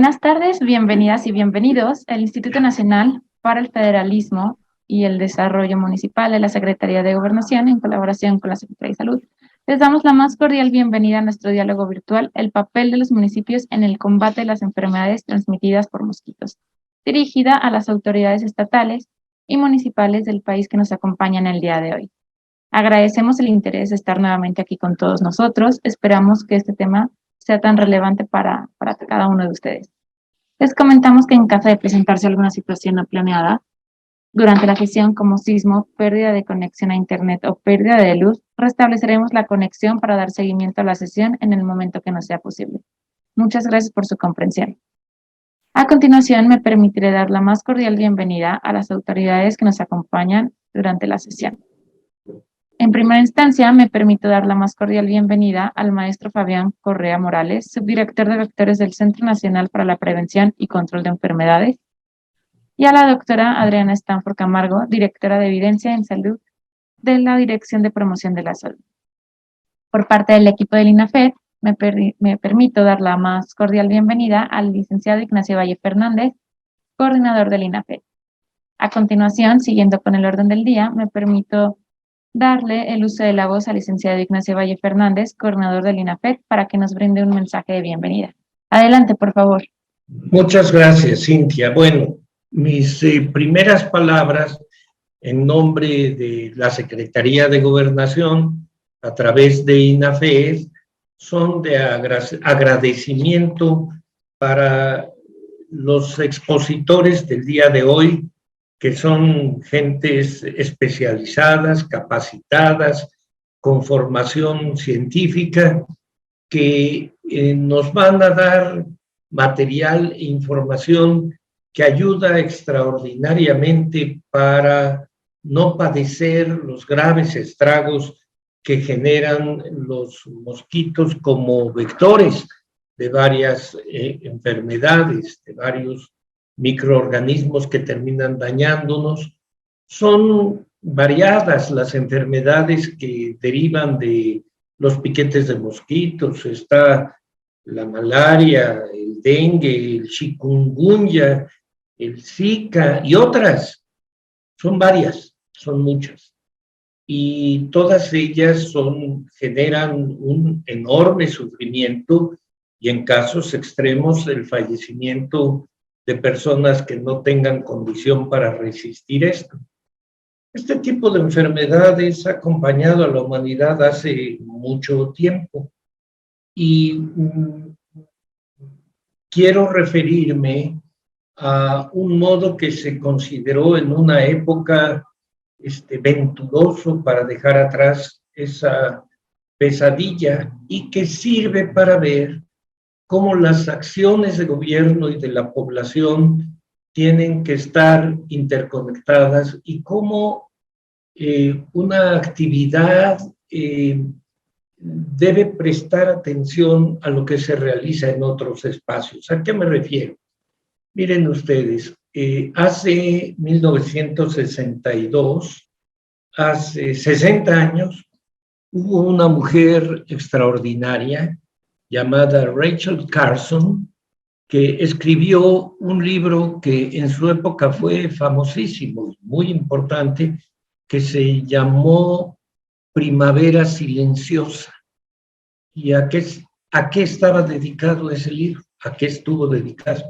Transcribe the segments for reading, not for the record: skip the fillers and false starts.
Buenas tardes, bienvenidas y bienvenidos al Instituto Nacional para el Federalismo y el Desarrollo Municipal de la Secretaría de Gobernación en colaboración con la Secretaría de Salud. Les damos la más cordial bienvenida a nuestro diálogo virtual, el papel de los municipios en el combate de las enfermedades transmitidas por mosquitos, dirigida a las autoridades estatales y municipales del país que nos acompañan el día de hoy. Agradecemos el interés de estar nuevamente aquí con todos nosotros. Esperamos que este tema sea tan relevante para cada uno de ustedes. Les comentamos que en caso de presentarse alguna situación no planeada durante la sesión como sismo, pérdida de conexión a internet o pérdida de luz, restableceremos la conexión para dar seguimiento a la sesión en el momento que nos sea posible. Muchas gracias por su comprensión. A continuación, me permitiré dar la más cordial bienvenida a las autoridades que nos acompañan durante la sesión. En primera instancia, me permito dar la más cordial bienvenida al maestro Fabián Correa Morales, subdirector de vectores del Centro Nacional para la Prevención y Control de Enfermedades, y a la doctora Adriana Stanford Camargo, directora de Evidencia en Salud de la Dirección de Promoción de la Salud. Por parte del equipo del INAFED, me permito dar la más cordial bienvenida al licenciado Ignacio Valle Fernández, coordinador del INAFED. A continuación, siguiendo con el orden del día, me permito darle el uso de la voz al licenciado Ignacio Valle Fernández, coordinador del INAFED, para que nos brinde un mensaje de bienvenida. Adelante, por favor. Muchas gracias, Cintia. Bueno, mis primeras palabras en nombre de la Secretaría de Gobernación, a través de INAFED, son de agradecimiento para los expositores del día de hoy, que son gentes especializadas, capacitadas, con formación científica, que nos van a dar material e información que ayuda extraordinariamente para no padecer los graves estragos que generan los mosquitos como vectores de varias enfermedades, de varios microorganismos que terminan dañándonos. Son variadas las enfermedades que derivan de los piquetes de mosquitos. Está la malaria, el dengue, el chikungunya, el Zika y otras. Son varias, son muchas. Y todas ellas generan un enorme sufrimiento y en casos extremos el fallecimiento de personas que no tengan condición para resistir esto. Este tipo de enfermedades ha acompañado a la humanidad hace mucho tiempo y quiero referirme a un modo que se consideró en una época venturoso para dejar atrás esa pesadilla y que sirve para ver cómo las acciones de gobierno y de la población tienen que estar interconectadas y cómo una actividad debe prestar atención a lo que se realiza en otros espacios. ¿A qué me refiero? Miren ustedes, hace 1962, hace 60 años, hubo una mujer extraordinaria llamada Rachel Carson, que escribió un libro que en su época fue famosísimo, muy importante, que se llamó Primavera Silenciosa. ¿Y a qué estaba dedicado ese libro? ¿A qué estuvo dedicado?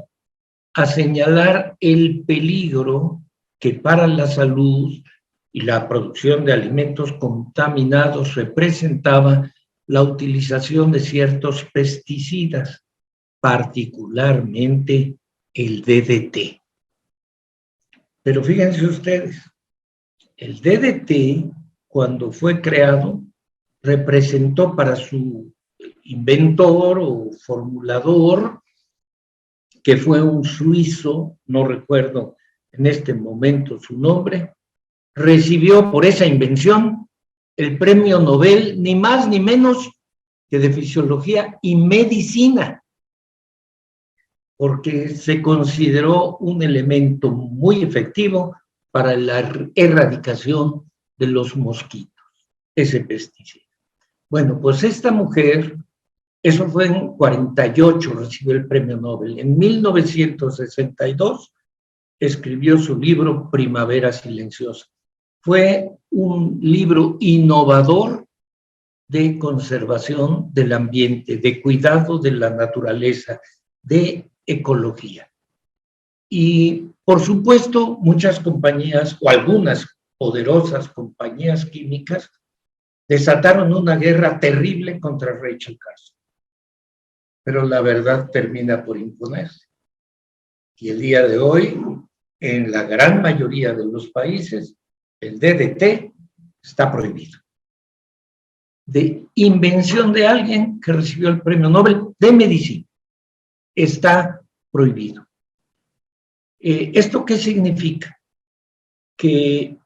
A señalar el peligro que para la salud y la producción de alimentos contaminados representaba la utilización de ciertos pesticidas, particularmente el DDT. Pero fíjense ustedes, el DDT, cuando fue creado, representó para su inventor o formulador, que fue un suizo, no recuerdo en este momento su nombre, recibió por esa invención el premio Nobel, ni más ni menos que de Fisiología y Medicina, porque se consideró un elemento muy efectivo para la erradicación de los mosquitos, ese pesticida. Bueno, pues esta mujer Eso fue en 48, recibió el premio Nobel. En 1962 escribió su libro Primavera Silenciosa. Fue un libro innovador de conservación del ambiente, de cuidado de la naturaleza, de ecología. Y, por supuesto, muchas compañías, o algunas poderosas compañías químicas, desataron una guerra terrible contra Rachel Carson. Pero la verdad termina por imponerse. Y el día de hoy, en la gran mayoría de los países, el DDT está prohibido. De invención de alguien que recibió el premio Nobel de Medicina, está prohibido. ¿Esto qué significa? Que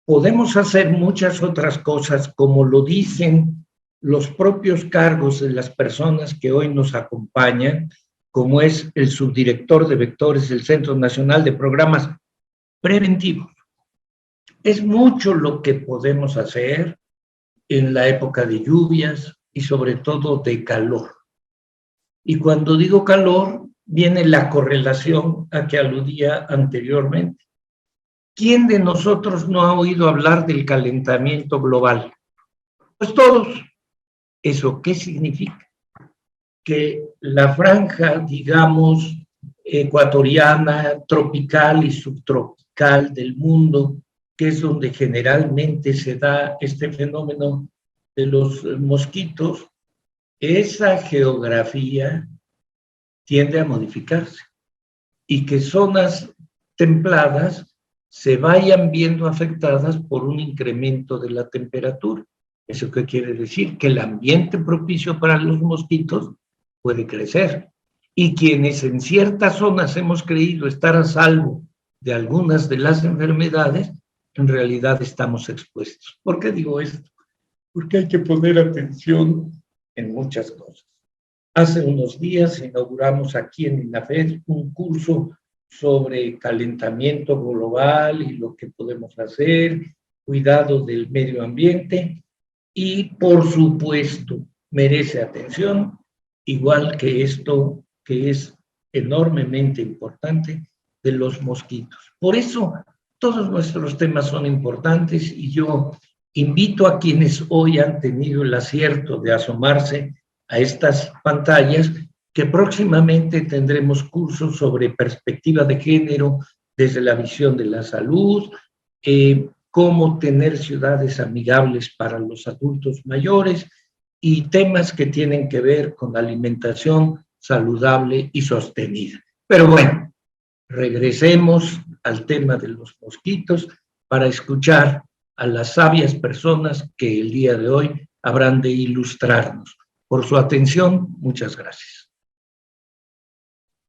podemos hacer muchas otras cosas, como lo dicen los propios cargos de las personas que hoy nos acompañan, como es el subdirector de vectores del Centro Nacional de Programas Preventivos. Es mucho lo que podemos hacer en la época de lluvias y sobre todo de calor. Y cuando digo calor, viene la correlación a que aludía anteriormente. ¿Quién de nosotros no ha oído hablar del calentamiento global? Pues todos. ¿Eso qué significa? Que la franja, digamos, ecuatoriana, tropical y subtropical del mundo, que es donde generalmente se da este fenómeno de los mosquitos, esa geografía tiende a modificarse y que zonas templadas se vayan viendo afectadas por un incremento de la temperatura. ¿Eso qué quiere decir? Que el ambiente propicio para los mosquitos puede crecer. Y quienes en ciertas zonas hemos creído estar a salvo de algunas de las enfermedades, en realidad estamos expuestos. ¿Por qué digo esto? Porque hay que poner atención en muchas cosas. Hace unos días inauguramos aquí en INAFED un curso sobre calentamiento global y lo que podemos hacer, cuidado del medio ambiente y, por supuesto, merece atención, igual que esto que es enormemente importante, de los mosquitos. Por eso, todos nuestros temas son importantes y yo invito a quienes hoy han tenido el acierto de asomarse a estas pantallas, que próximamente tendremos cursos sobre perspectiva de género desde la visión de la salud, cómo tener ciudades amigables para los adultos mayores y temas que tienen que ver con alimentación saludable y sostenida. Pero bueno, regresemos al tema de los mosquitos para escuchar a las sabias personas que el día de hoy habrán de ilustrarnos. Por su atención, muchas gracias.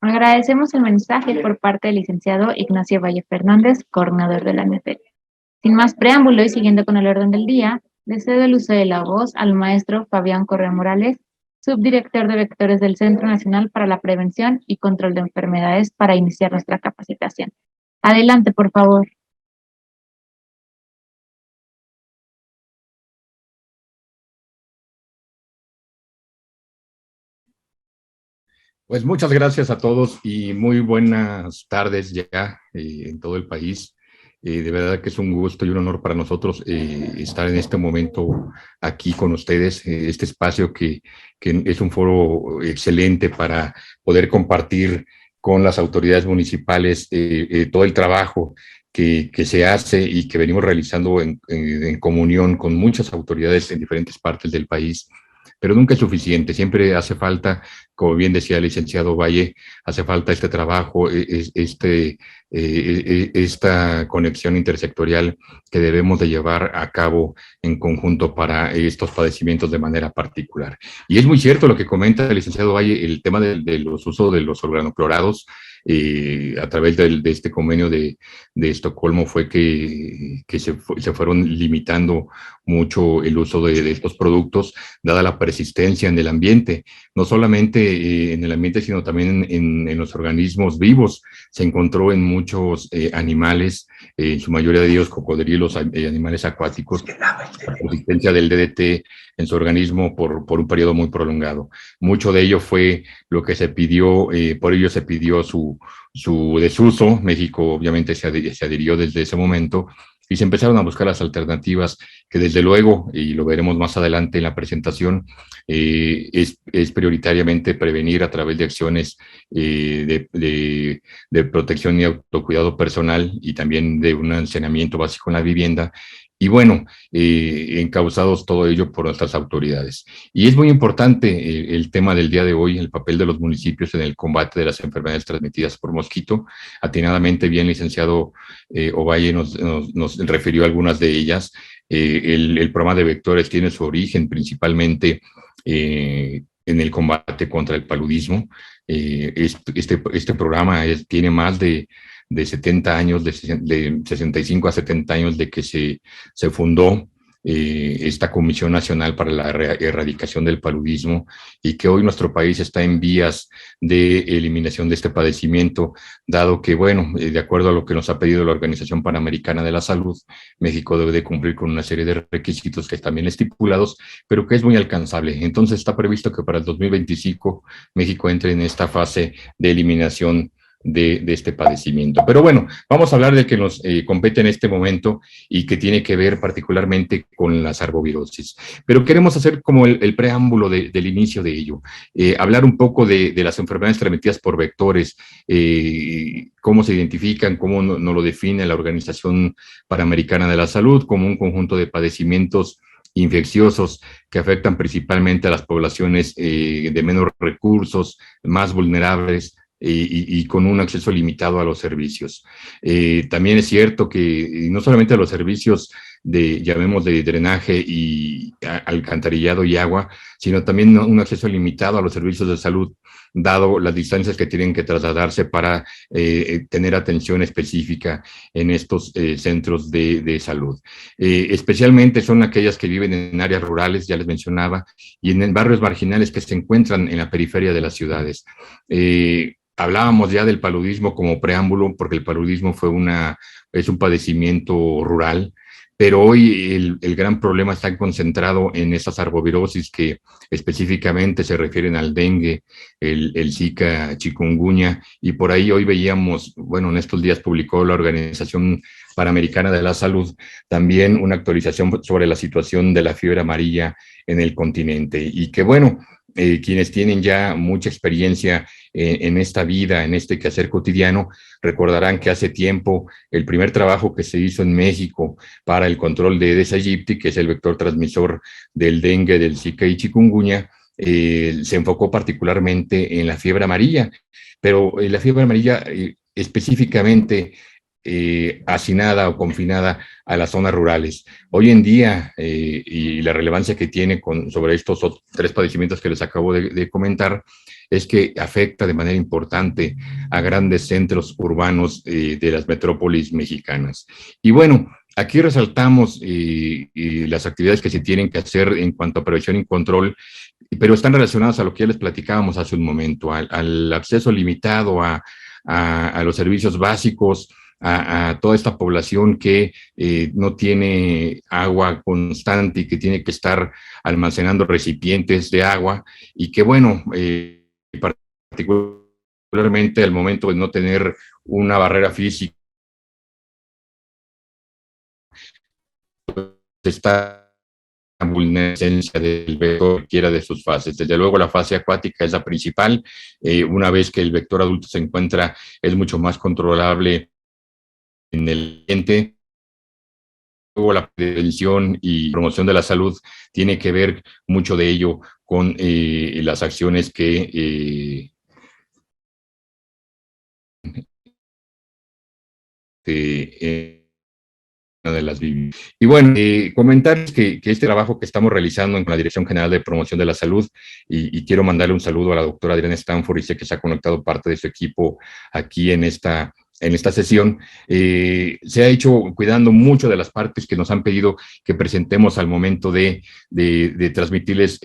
Agradecemos el mensaje por parte del licenciado Ignacio Valle Fernández, coordinador de la MFL. Sin más preámbulo y siguiendo con el orden del día, le cedo el uso de la voz al maestro Fabián Correa Morales, subdirector de vectores del Centro Nacional para la Prevención y Control de Enfermedades, para iniciar nuestra capacitación. Adelante, por favor. Pues muchas gracias a todos y muy buenas tardes ya en todo el país. De verdad que es un gusto y un honor para nosotros estar en este momento aquí con ustedes, este espacio que es un foro excelente para poder compartir con las autoridades municipales todo el trabajo que se hace y que venimos realizando en comunión con muchas autoridades en diferentes partes del país. Pero nunca es suficiente, siempre hace falta, como bien decía el licenciado Valle, hace falta este trabajo, esta conexión intersectorial que debemos de llevar a cabo en conjunto para estos padecimientos de manera particular. Y es muy cierto lo que comenta el licenciado Valle, el tema de los usos de los organoclorados. A través de este convenio de Estocolmo fue que se fueron limitando mucho el uso de estos productos, dada la persistencia en el ambiente, no solamente en el ambiente, sino también en los organismos vivos. Se encontró en muchos animales, en su mayoría de ellos cocodrilos, animales acuáticos, la persistencia del DDT en su organismo por un periodo muy prolongado. Mucho de ello fue lo que se pidió, por ello se pidió su desuso. México obviamente se adhirió desde ese momento y se empezaron a buscar las alternativas que desde luego, y lo veremos más adelante en la presentación, es prioritariamente prevenir a través de acciones de protección y autocuidado personal y también de un saneamiento básico en la vivienda. Y bueno, encauzados todo ello por nuestras autoridades. Y es muy importante el tema del día de hoy, el papel de los municipios en el combate de las enfermedades transmitidas por mosquito. Atinadamente bien, licenciado Ovalle nos refirió a algunas de ellas. El programa de vectores tiene su origen principalmente en el combate contra el paludismo. Este programa tiene más de 70 años, de 65 a 70 años de que se fundó esta Comisión Nacional para la Erradicación del Paludismo, y que hoy nuestro país está en vías de eliminación de este padecimiento, dado que, bueno, de acuerdo a lo que nos ha pedido la Organización Panamericana de la Salud, México debe de cumplir con una serie de requisitos que están bien estipulados, pero que es muy alcanzable. Entonces está previsto que para el 2025 México entre en esta fase de eliminación de este padecimiento. Pero bueno, vamos a hablar del que nos compete en este momento y que tiene que ver particularmente con las arbovirosis. Pero queremos hacer como el preámbulo del inicio de ello, hablar un poco de las enfermedades transmitidas por vectores, cómo se identifican, cómo nos lo define la Organización Panamericana de la Salud como un conjunto de padecimientos infecciosos que afectan principalmente a las poblaciones de menos recursos, más vulnerables, y con un acceso limitado a los servicios. También es cierto que no solamente a los servicios llamemos de drenaje y alcantarillado y agua, sino también un acceso limitado a los servicios de salud, dado las distancias que tienen que trasladarse para tener atención específica en estos centros de salud. Especialmente son aquellas que viven en áreas rurales, ya les mencionaba, y en barrios marginales que se encuentran en la periferia de las ciudades. Hablábamos ya del paludismo como preámbulo, porque el paludismo es un padecimiento rural, pero hoy el gran problema está concentrado en esas arbovirosis que específicamente se refieren al dengue, el Zika, chikungunya, y por ahí hoy veíamos, bueno, en estos días publicó la Organización Panamericana de la Salud también una actualización sobre la situación de la fiebre amarilla en el continente, y que bueno, quienes tienen ya mucha experiencia en esta vida, en este quehacer cotidiano, recordarán que hace tiempo el primer trabajo que se hizo en México para el control de Aedes aegypti, que es el vector transmisor del dengue, del Zika y chikungunya, se enfocó particularmente en la fiebre amarilla, pero la fiebre amarilla específicamente hacinada o confinada a las zonas rurales. Hoy en día, y la relevancia que tiene sobre estos tres padecimientos que les acabo de comentar, es que afecta de manera importante a grandes centros urbanos de las metrópolis mexicanas. Y bueno, aquí resaltamos las actividades que se tienen que hacer en cuanto a prevención y control, pero están relacionadas a lo que ya les platicábamos hace un momento, al acceso limitado a los servicios básicos, a toda esta población que no tiene agua constante y que tiene que estar almacenando recipientes de agua, y que bueno, particularmente al momento de no tener una barrera física, está vulnerabilidad del vector, cualquiera de sus fases. Desde luego la fase acuática es la principal. Una vez que el vector adulto se encuentra, es mucho más controlable en el ambiente. Luego la prevención y promoción de la salud tiene que ver mucho de ello con las acciones que de las viviendas. Y bueno, comentar que este trabajo que estamos realizando en la Dirección General de Promoción de la Salud, y quiero mandarle un saludo a la doctora Adriana Stanford, y sé que se ha conectado parte de su equipo aquí en esta en esta sesión, se ha hecho cuidando mucho de las partes que nos han pedido que presentemos al momento de transmitirles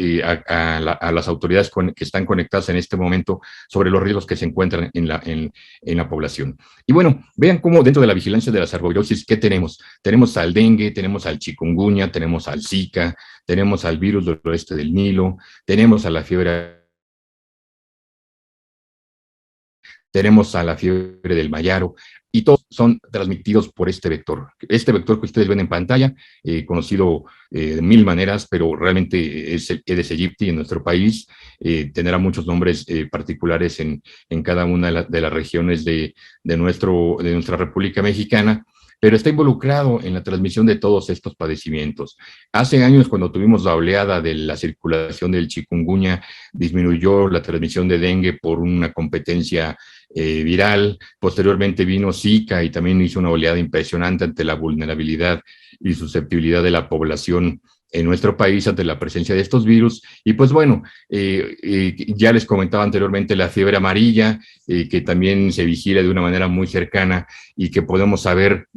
a las autoridades que están conectadas en este momento sobre los riesgos que se encuentran en la población. Y bueno, vean cómo dentro de la vigilancia de las arbovirosis, ¿qué tenemos? Tenemos al dengue, tenemos al chikungunya, tenemos al Zika, tenemos al virus del oeste del Nilo, tenemos a la fiebre, tenemos a la fiebre del mayaro, y todos son transmitidos por este vector. Este vector que ustedes ven en pantalla, conocido de mil maneras, pero realmente es el Aedes aegypti en nuestro país, tendrá muchos nombres particulares en cada una de las regiones de nuestra República Mexicana, pero está involucrado en la transmisión de todos estos padecimientos. Hace años, cuando tuvimos la oleada de la circulación del chikungunya, disminuyó la transmisión de dengue por una competencia viral. Posteriormente vino Zika y también hizo una oleada impresionante ante la vulnerabilidad y susceptibilidad de la población en nuestro país ante la presencia de estos virus. Y pues bueno, ya les comentaba anteriormente la fiebre amarilla, que también se vigila de una manera muy cercana y que podemos saber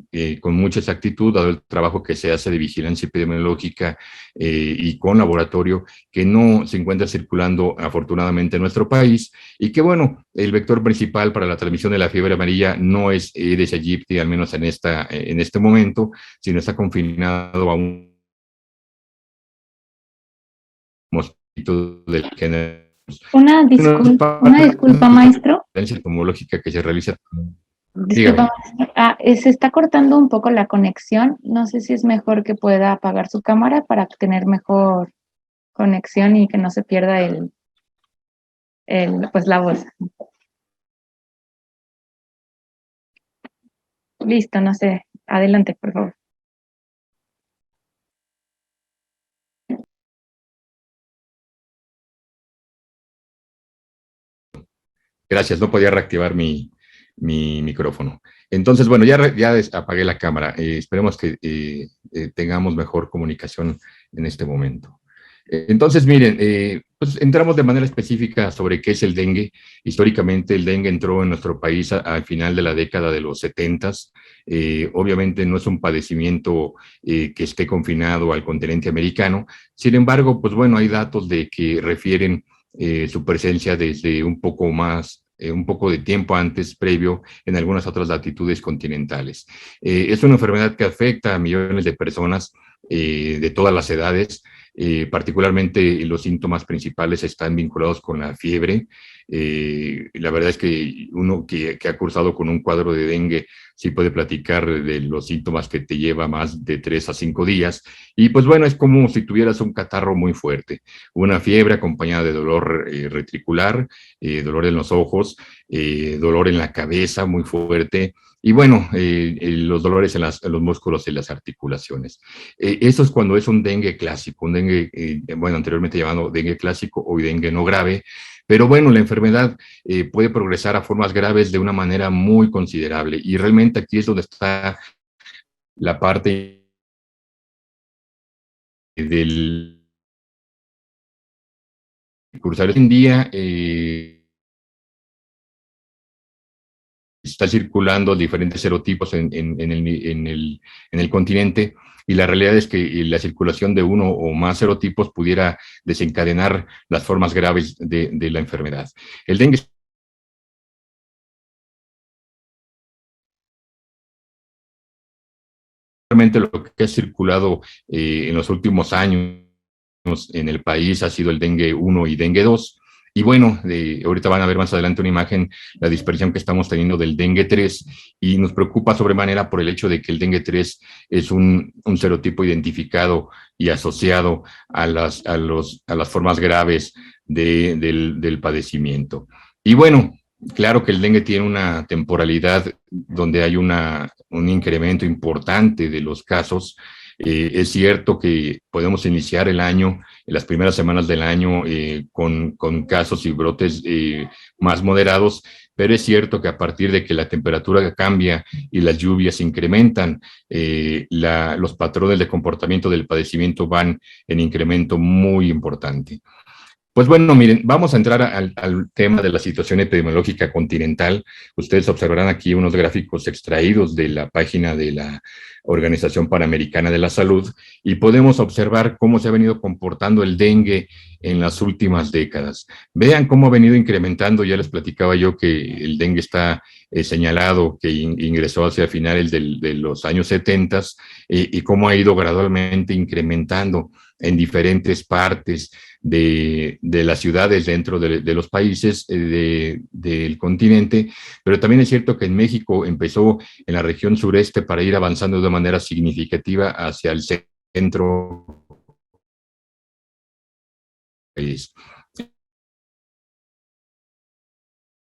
con mucha exactitud, dado el trabajo que se hace de vigilancia epidemiológica y con laboratorio, que no se encuentra circulando afortunadamente en nuestro país, y que bueno, el vector principal para la transmisión de la fiebre amarilla no es Aedes aegypti, al menos en este momento, sino está confinado a un mosquito del género. Una disculpa, maestro. La entomológica que se realiza. Disculpa, maestro. Se está cortando un poco la conexión. No sé si es mejor que pueda apagar su cámara para tener mejor conexión y que no se pierda pues la voz. Listo, no sé. Adelante, por favor. Gracias, no podía reactivar mi micrófono. Entonces, bueno, ya apagué la cámara. Esperemos que tengamos mejor comunicación en este momento. Entonces, miren, pues entramos de manera específica sobre qué es el dengue. Históricamente, el dengue entró en nuestro país al final de la década de los 70s. Obviamente no es un padecimiento que esté confinado al continente americano. Sin embargo, pues bueno, hay datos de que refieren su presencia desde un poco de tiempo antes, previo, en algunas otras latitudes continentales. Es una enfermedad que afecta a millones de personas de todas las edades. Particularmente los síntomas principales están vinculados con la fiebre. La verdad es que uno que ha cursado con un cuadro de dengue sí puede platicar de los síntomas que te lleva más de 3 a 5 días. Y pues bueno, es como si tuvieras un catarro muy fuerte, una fiebre acompañada de dolor retricular, dolor en los ojos, dolor en la cabeza muy fuerte, y bueno, los dolores en los músculos y las articulaciones. Eso es cuando es un dengue clásico, un dengue, bueno, anteriormente llamado dengue clásico o dengue no grave, pero bueno, la enfermedad puede progresar a formas graves de una manera muy considerable, y realmente aquí es donde está la parte del cursar. Hoy en día está circulando diferentes serotipos en el continente, y la realidad es que la circulación de uno o más serotipos pudiera desencadenar las formas graves de la enfermedad. El dengue realmente lo que ha circulado en los últimos años en el país ha sido el dengue 1 y dengue 2. Y bueno, ahorita van a ver más adelante una imagen, la dispersión que estamos teniendo del dengue 3, y nos preocupa sobremanera por el hecho de que el dengue 3 es un serotipo identificado y asociado a las formas graves del padecimiento. Y bueno, claro que el dengue tiene una temporalidad donde hay un incremento importante de los casos. Es cierto que podemos iniciar el año, en las primeras semanas del año, con casos y brotes más moderados, pero es cierto que a partir de que la temperatura cambia y las lluvias incrementan, los patrones de comportamiento del padecimiento van en incremento muy importante. Pues bueno, miren, vamos a entrar al tema de la situación epidemiológica continental. Ustedes observarán aquí unos gráficos extraídos de la página de la Organización Panamericana de la Salud y podemos observar cómo se ha venido comportando el dengue en las últimas décadas. Vean cómo ha venido incrementando, ya les platicaba yo que el dengue está señalado que ingresó hacia finales de los años 70 y cómo ha ido gradualmente incrementando en diferentes partes de las ciudades dentro de los países del continente, pero también es cierto que en México empezó en la región sureste para ir avanzando de una manera significativa hacia el centro país.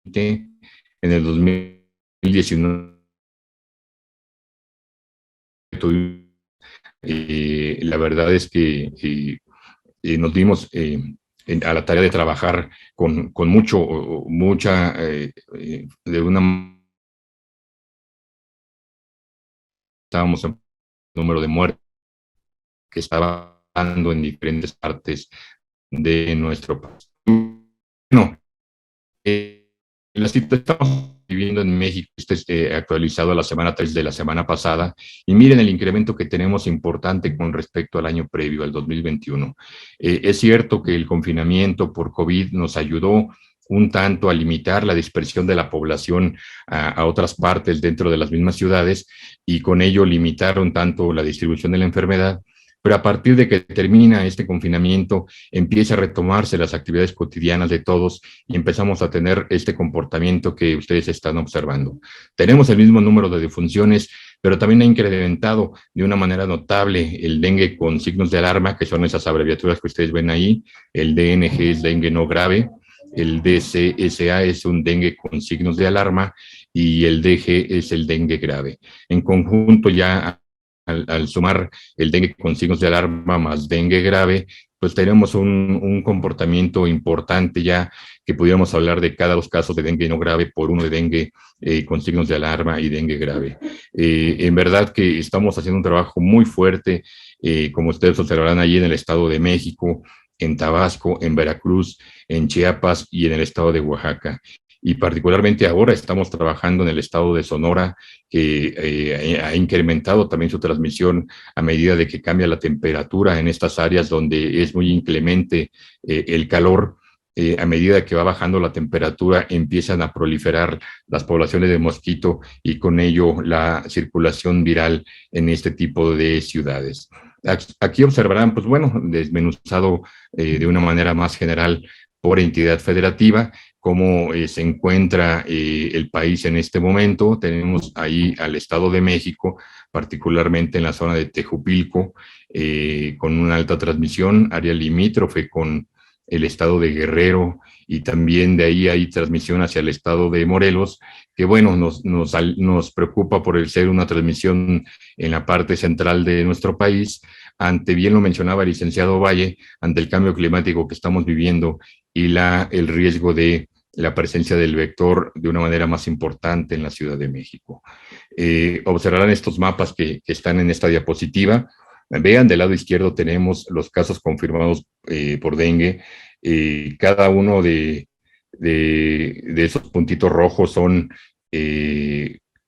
En el 2019 la verdad es que nos dimos a la tarea de trabajar con mucha, de una, estábamos en número de muertes que estaba dando en diferentes partes de nuestro país. No, la situación estamos viviendo en México, actualizado a la semana 3 de la semana pasada, y miren el incremento que tenemos importante con respecto al año previo, al 2021. Es cierto que el confinamiento por COVID nos ayudó un tanto a limitar la dispersión de la población a otras partes dentro de las mismas ciudades y con ello limitar un tanto la distribución de la enfermedad. Pero a partir de que termina este confinamiento, empieza a retomarse las actividades cotidianas de todos y empezamos a tener este comportamiento que ustedes están observando. Tenemos el mismo número de defunciones, pero también ha incrementado de una manera notable el dengue con signos de alarma, que son esas abreviaturas que ustedes ven ahí. El DNG es dengue no grave, el DCSA es un dengue con signos de alarma y el DG es el dengue grave. En conjunto ya al sumar el dengue con signos de alarma más dengue grave, pues tenemos un comportamiento importante ya que pudiéramos hablar de cada 2 casos de dengue no grave por uno de dengue con signos de alarma y dengue grave. En verdad que estamos haciendo un trabajo muy fuerte, como ustedes observarán allí en el Estado de México, en Tabasco, en Veracruz, en Chiapas y en el Estado de Oaxaca. Y particularmente ahora estamos trabajando en el estado de Sonora, que ha incrementado también su transmisión a medida de que cambia la temperatura en estas áreas donde es muy inclemente el calor. A medida que va bajando la temperatura, empiezan a proliferar las poblaciones de mosquito y con ello la circulación viral en este tipo de ciudades. Aquí observarán, pues bueno, desmenuzado de una manera más general por entidad federativa, cómo se encuentra el país en este momento. Tenemos ahí al Estado de México, particularmente en la zona de Tejupilco, con una alta transmisión, área limítrofe con el estado de Guerrero, y también de ahí hay transmisión hacia el estado de Morelos, que bueno, nos preocupa por el ser una transmisión en la parte central de nuestro país, ante, bien lo mencionaba el licenciado Valle, ante el cambio climático que estamos viviendo y el riesgo de la presencia del vector de una manera más importante en la Ciudad de México. Observarán estos mapas que están en esta diapositiva. Vean, del lado izquierdo tenemos los casos confirmados por dengue. Cada uno de esos puntitos rojos son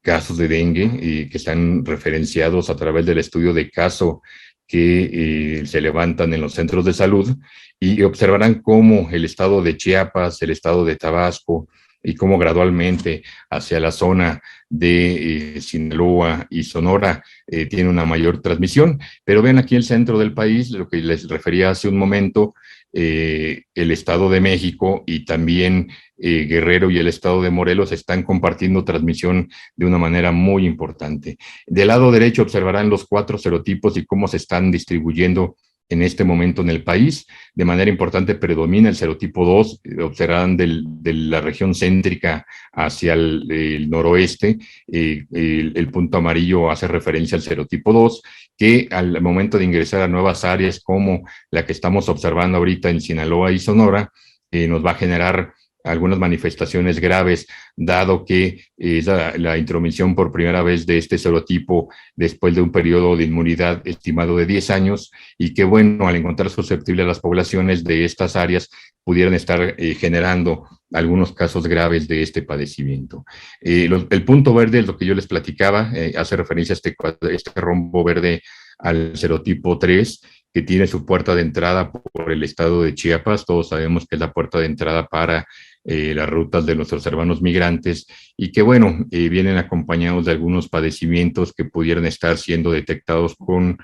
casos de dengue que están referenciados a través del estudio de caso que se levantan en los centros de salud, y observarán cómo el estado de Chiapas, el estado de Tabasco, y cómo gradualmente hacia la zona de Sinaloa y Sonora tiene una mayor transmisión. Pero ven aquí el centro del país, lo que les refería hace un momento, el Estado de México y también Guerrero y el Estado de Morelos están compartiendo transmisión de una manera muy importante. Del lado derecho observarán los 4 serotipos y cómo se están distribuyendo en este momento en el país. De manera importante predomina el serotipo 2, observarán de la región céntrica hacia el noroeste, el punto amarillo hace referencia al serotipo 2, que al momento de ingresar a nuevas áreas como la que estamos observando ahorita en Sinaloa y Sonora, nos va a generar algunas manifestaciones graves, dado que es la intromisión por primera vez de este serotipo después de un periodo de inmunidad estimado de 10 años, y que, bueno, al encontrar susceptibles a las poblaciones de estas áreas, pudieran estar generando algunos casos graves de este padecimiento. El punto verde es lo que yo les platicaba, hace referencia a este rombo verde al serotipo 3, que tiene su puerta de entrada por el estado de Chiapas. Todos sabemos que es la puerta de entrada para las rutas de nuestros hermanos migrantes, y que, bueno, vienen acompañados de algunos padecimientos que pudieran estar siendo detectados con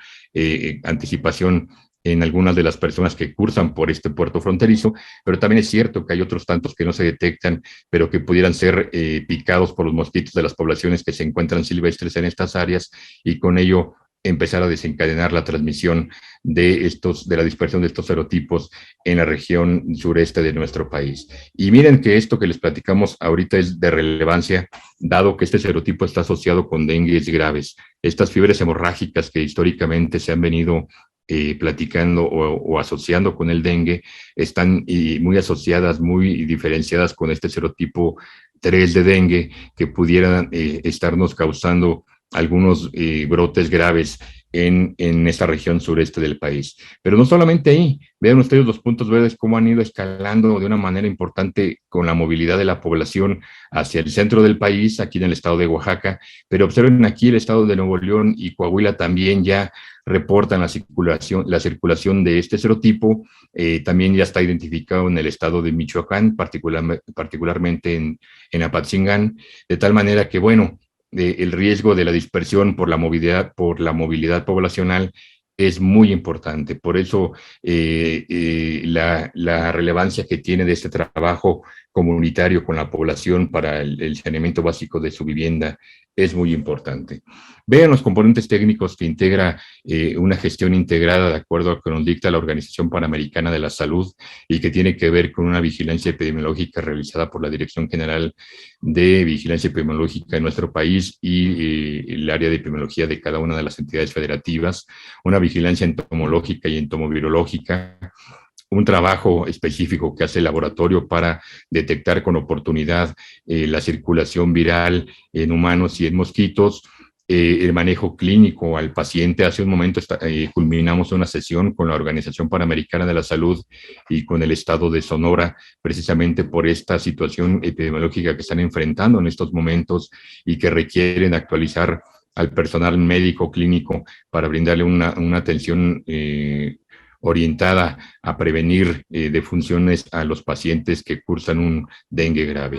anticipación en algunas de las personas que cursan por este puerto fronterizo, pero también es cierto que hay otros tantos que no se detectan, pero que pudieran ser picados por los mosquitos de las poblaciones que se encuentran silvestres en estas áreas, y con ello empezar a desencadenar la transmisión de la dispersión de estos serotipos en la región sureste de nuestro país. Y miren que esto que les platicamos ahorita es de relevancia, dado que este serotipo está asociado con dengues graves. Estas fiebres hemorrágicas que históricamente se han venido platicando o asociando con el dengue, están muy asociadas, muy diferenciadas con este serotipo 3 de dengue, que pudieran estarnos causando algunos brotes graves en esta región sureste del país. Pero no solamente ahí, vean ustedes los puntos verdes cómo han ido escalando de una manera importante con la movilidad de la población hacia el centro del país, aquí en el estado de Oaxaca, pero observen aquí el estado de Nuevo León y Coahuila también ya reportan la circulación de este serotipo. También ya está identificado en el estado de Michoacán, particularmente en Apatzingán, de tal manera que, bueno, el riesgo de la dispersión por la movilidad poblacional es muy importante. Por eso la relevancia que tiene de este trabajo comunitario con la población para el saneamiento básico de su vivienda es muy importante. Vean los componentes técnicos que integra una gestión integrada de acuerdo a lo que nos dicta la Organización Panamericana de la Salud, y que tiene que ver con una vigilancia epidemiológica realizada por la Dirección General de Vigilancia Epidemiológica en nuestro país y el área de epidemiología de cada una de las entidades federativas, una vigilancia entomológica y entomovirológica, un trabajo específico que hace el laboratorio para detectar con oportunidad la circulación viral en humanos y en mosquitos, el manejo clínico al paciente. Hace un momento culminamos una sesión con la Organización Panamericana de la Salud y con el estado de Sonora, precisamente por esta situación epidemiológica que están enfrentando en estos momentos y que requieren actualizar al personal médico clínico para brindarle una atención orientada a prevenir defunciones a los pacientes que cursan un dengue grave.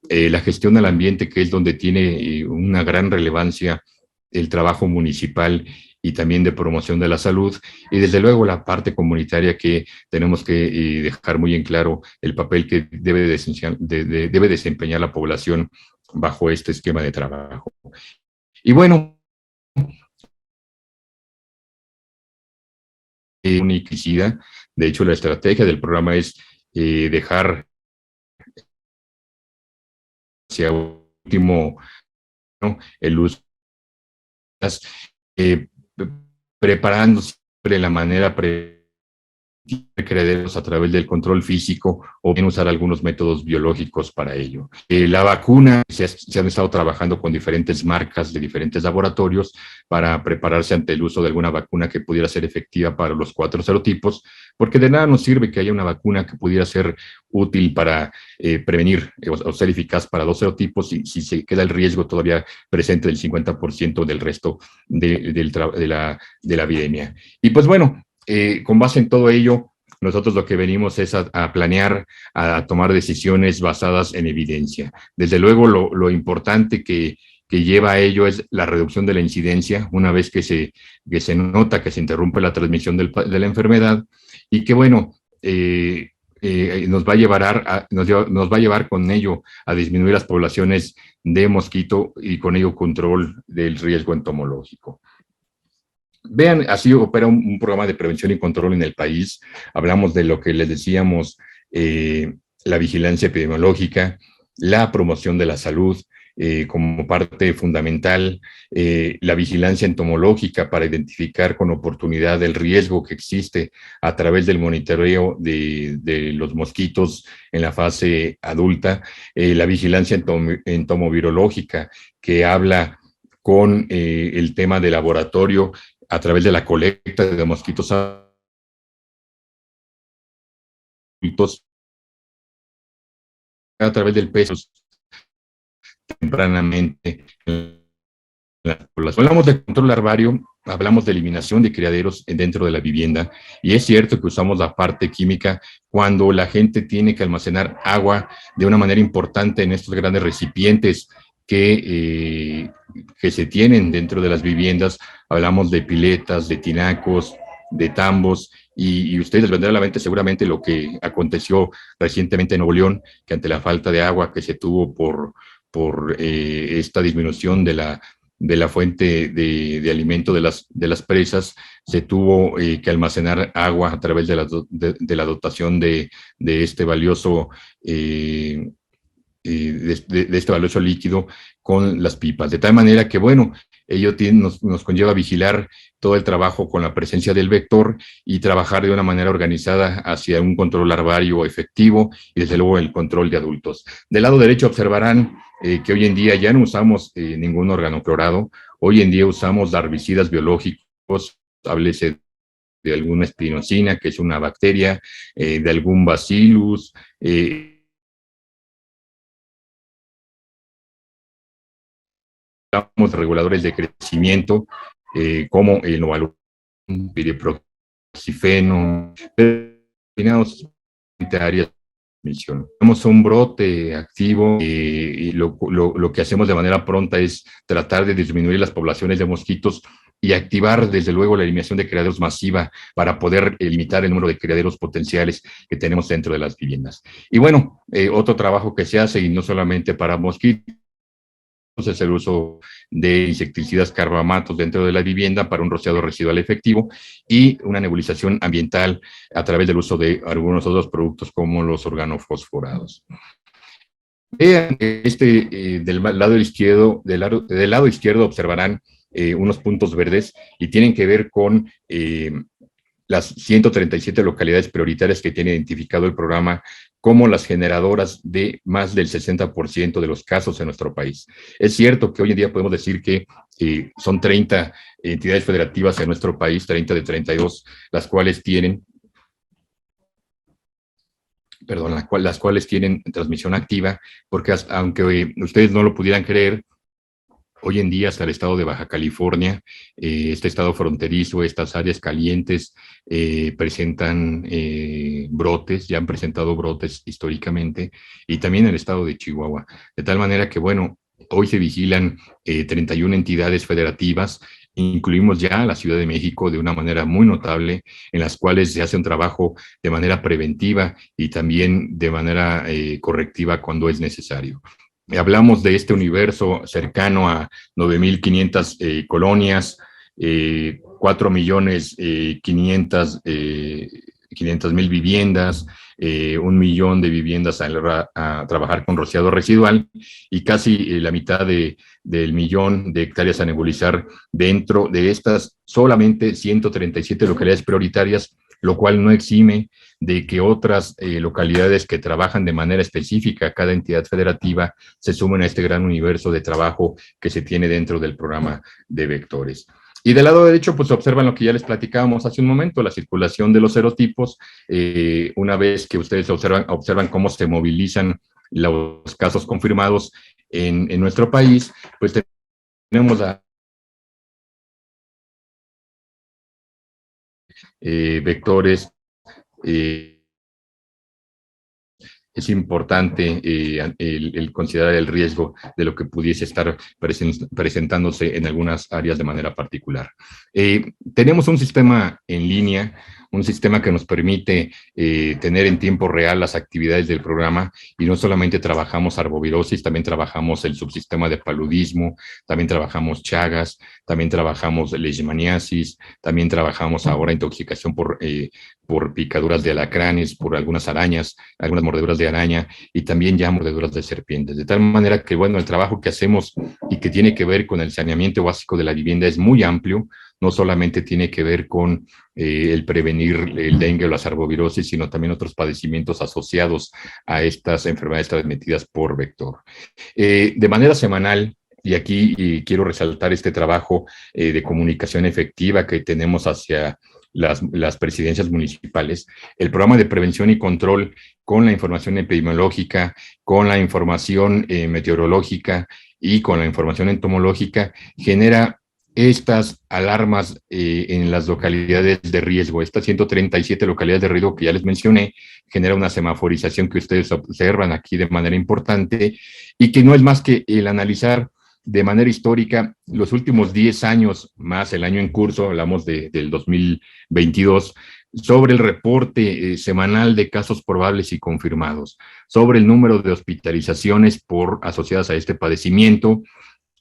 La gestión al ambiente, que es donde tiene una gran relevancia el trabajo municipal y también de promoción de la salud, y desde luego la parte comunitaria, que tenemos que dejar muy en claro el papel que debe desempeñar la población bajo este esquema de trabajo. Y bueno, unicida. De hecho, la estrategia del programa es dejar hacia último, ¿no?, el uso, preparando siempre la manera crederos a través del control físico, o bien usar algunos métodos biológicos para ello. La vacuna, se han estado trabajando con diferentes marcas de diferentes laboratorios para prepararse ante el uso de alguna vacuna que pudiera ser efectiva para los 4 serotipos, porque de nada nos sirve que haya una vacuna que pudiera ser útil para prevenir o ser eficaz para 2 serotipos si se queda el riesgo todavía presente del 50% del resto de la epidemia. Y pues bueno, con base en todo ello, nosotros lo que venimos es a planear, a tomar decisiones basadas en evidencia. Desde luego, lo importante que lleva a ello es la reducción de la incidencia, una vez que se nota que se interrumpe la transmisión de la enfermedad, y que, bueno, nos va a llevar con ello a disminuir las poblaciones de mosquito y con ello control del riesgo entomológico. Vean, así opera un programa de prevención y control en el país. Hablamos de lo que les decíamos, la vigilancia epidemiológica, la promoción de la salud, como parte fundamental la vigilancia entomológica para identificar con oportunidad el riesgo que existe a través del monitoreo de los mosquitos en la fase adulta, la vigilancia entomovirológica que habla con el tema de laboratorio a través de la colecta de mosquitos adultos a través del peso tempranamente en la población. Hablamos de control larvario, hablamos de eliminación de criaderos dentro de la vivienda, y es cierto que usamos la parte química cuando la gente tiene que almacenar agua de una manera importante en estos grandes recipientes que se tienen dentro de las viviendas. Hablamos de piletas, de tinacos, de tambos, y ustedes les vendrá a la mente seguramente lo que aconteció recientemente en Nuevo León, que ante la falta de agua que se tuvo por esta disminución de la fuente de alimento de las presas, se tuvo que almacenar agua a través de la dotación de este valioso de este valioso líquido con las pipas. De tal manera que, bueno, ello nos conlleva vigilar todo el trabajo con la presencia del vector y trabajar de una manera organizada hacia un control larvario efectivo y, desde luego, el control de adultos. Del lado derecho observarán que hoy en día ya no usamos ningún organoclorado. Hoy en día usamos herbicidas biológicos, háblese de alguna espinosina, que es una bacteria, de algún bacillus, reguladores de crecimiento, como el novalum, piriproxifeno, destinados a áreas de transmisión. Tenemos un brote activo y lo que hacemos de manera pronta es tratar de disminuir las poblaciones de mosquitos y activar, desde luego, la eliminación de criaderos masiva para poder limitar el número de criaderos potenciales que tenemos dentro de las viviendas. Y bueno, otro trabajo que se hace, y no solamente para mosquitos, es el uso de insecticidas carbamatos dentro de la vivienda para un rociado residual efectivo y una nebulización ambiental a través del uso de algunos otros productos como los organofosforados. Vean del lado izquierdo, del lado izquierdo observarán unos puntos verdes y tienen que ver con las 137 localidades prioritarias que tiene identificado el programa como las generadoras de más del 60% de los casos en nuestro país. Es cierto que hoy en día podemos decir que son 30 entidades federativas en nuestro país, 30 de 32, las cuales tienen transmisión activa, porque aunque ustedes no lo pudieran creer, hoy en día hasta el estado de Baja California, este estado fronterizo, estas áreas calientes presentan brotes, ya han presentado brotes históricamente, y también el estado de Chihuahua. De tal manera que, bueno, hoy se vigilan 31 entidades federativas, incluimos ya a la Ciudad de México de una manera muy notable, en las cuales se hace un trabajo de manera preventiva y también de manera correctiva cuando es necesario. Hablamos de este universo cercano a 9,500 colonias, 4,500,000 viviendas, 1,000,000 de viviendas a trabajar con rociado residual y casi la mitad del millón de hectáreas a nebulizar dentro de estas solamente 137 localidades prioritarias, lo cual no exime de que otras localidades que trabajan de manera específica, cada entidad federativa, se sumen a este gran universo de trabajo que se tiene dentro del programa de vectores. Y del lado derecho, pues observan lo que ya les platicábamos hace un momento, la circulación de los serotipos. Una vez que ustedes observan cómo se movilizan los casos confirmados en nuestro país, pues tenemos vectores. Es importante el considerar el riesgo de lo que pudiese estar presentándose en algunas áreas de manera particular. Tenemos un sistema en línea, un sistema que nos permite tener en tiempo real las actividades del programa, y no solamente trabajamos arbovirosis, también trabajamos el subsistema de paludismo, también trabajamos chagas, también trabajamos leishmaniasis, también trabajamos ahora intoxicación por picaduras de alacranes, por algunas arañas, algunas mordeduras de araña y también ya mordeduras de serpientes. De tal manera que, bueno, el trabajo que hacemos y que tiene que ver con el saneamiento básico de la vivienda es muy amplio, no solamente tiene que ver con el prevenir el dengue o las arbovirosis, sino también otros padecimientos asociados a estas enfermedades transmitidas por vector. De manera semanal, y aquí quiero resaltar este trabajo de comunicación efectiva que tenemos hacia las presidencias municipales, el programa de prevención y control con la información epidemiológica, con la información meteorológica y con la información entomológica, genera estas alarmas en las localidades de riesgo. Estas 137 localidades de riesgo que ya les mencioné, genera una semaforización que ustedes observan aquí de manera importante y que no es más que el analizar de manera histórica los últimos 10 años más el año en curso, hablamos del 2022, sobre el reporte semanal de casos probables y confirmados, sobre el número de hospitalizaciones asociadas a este padecimiento,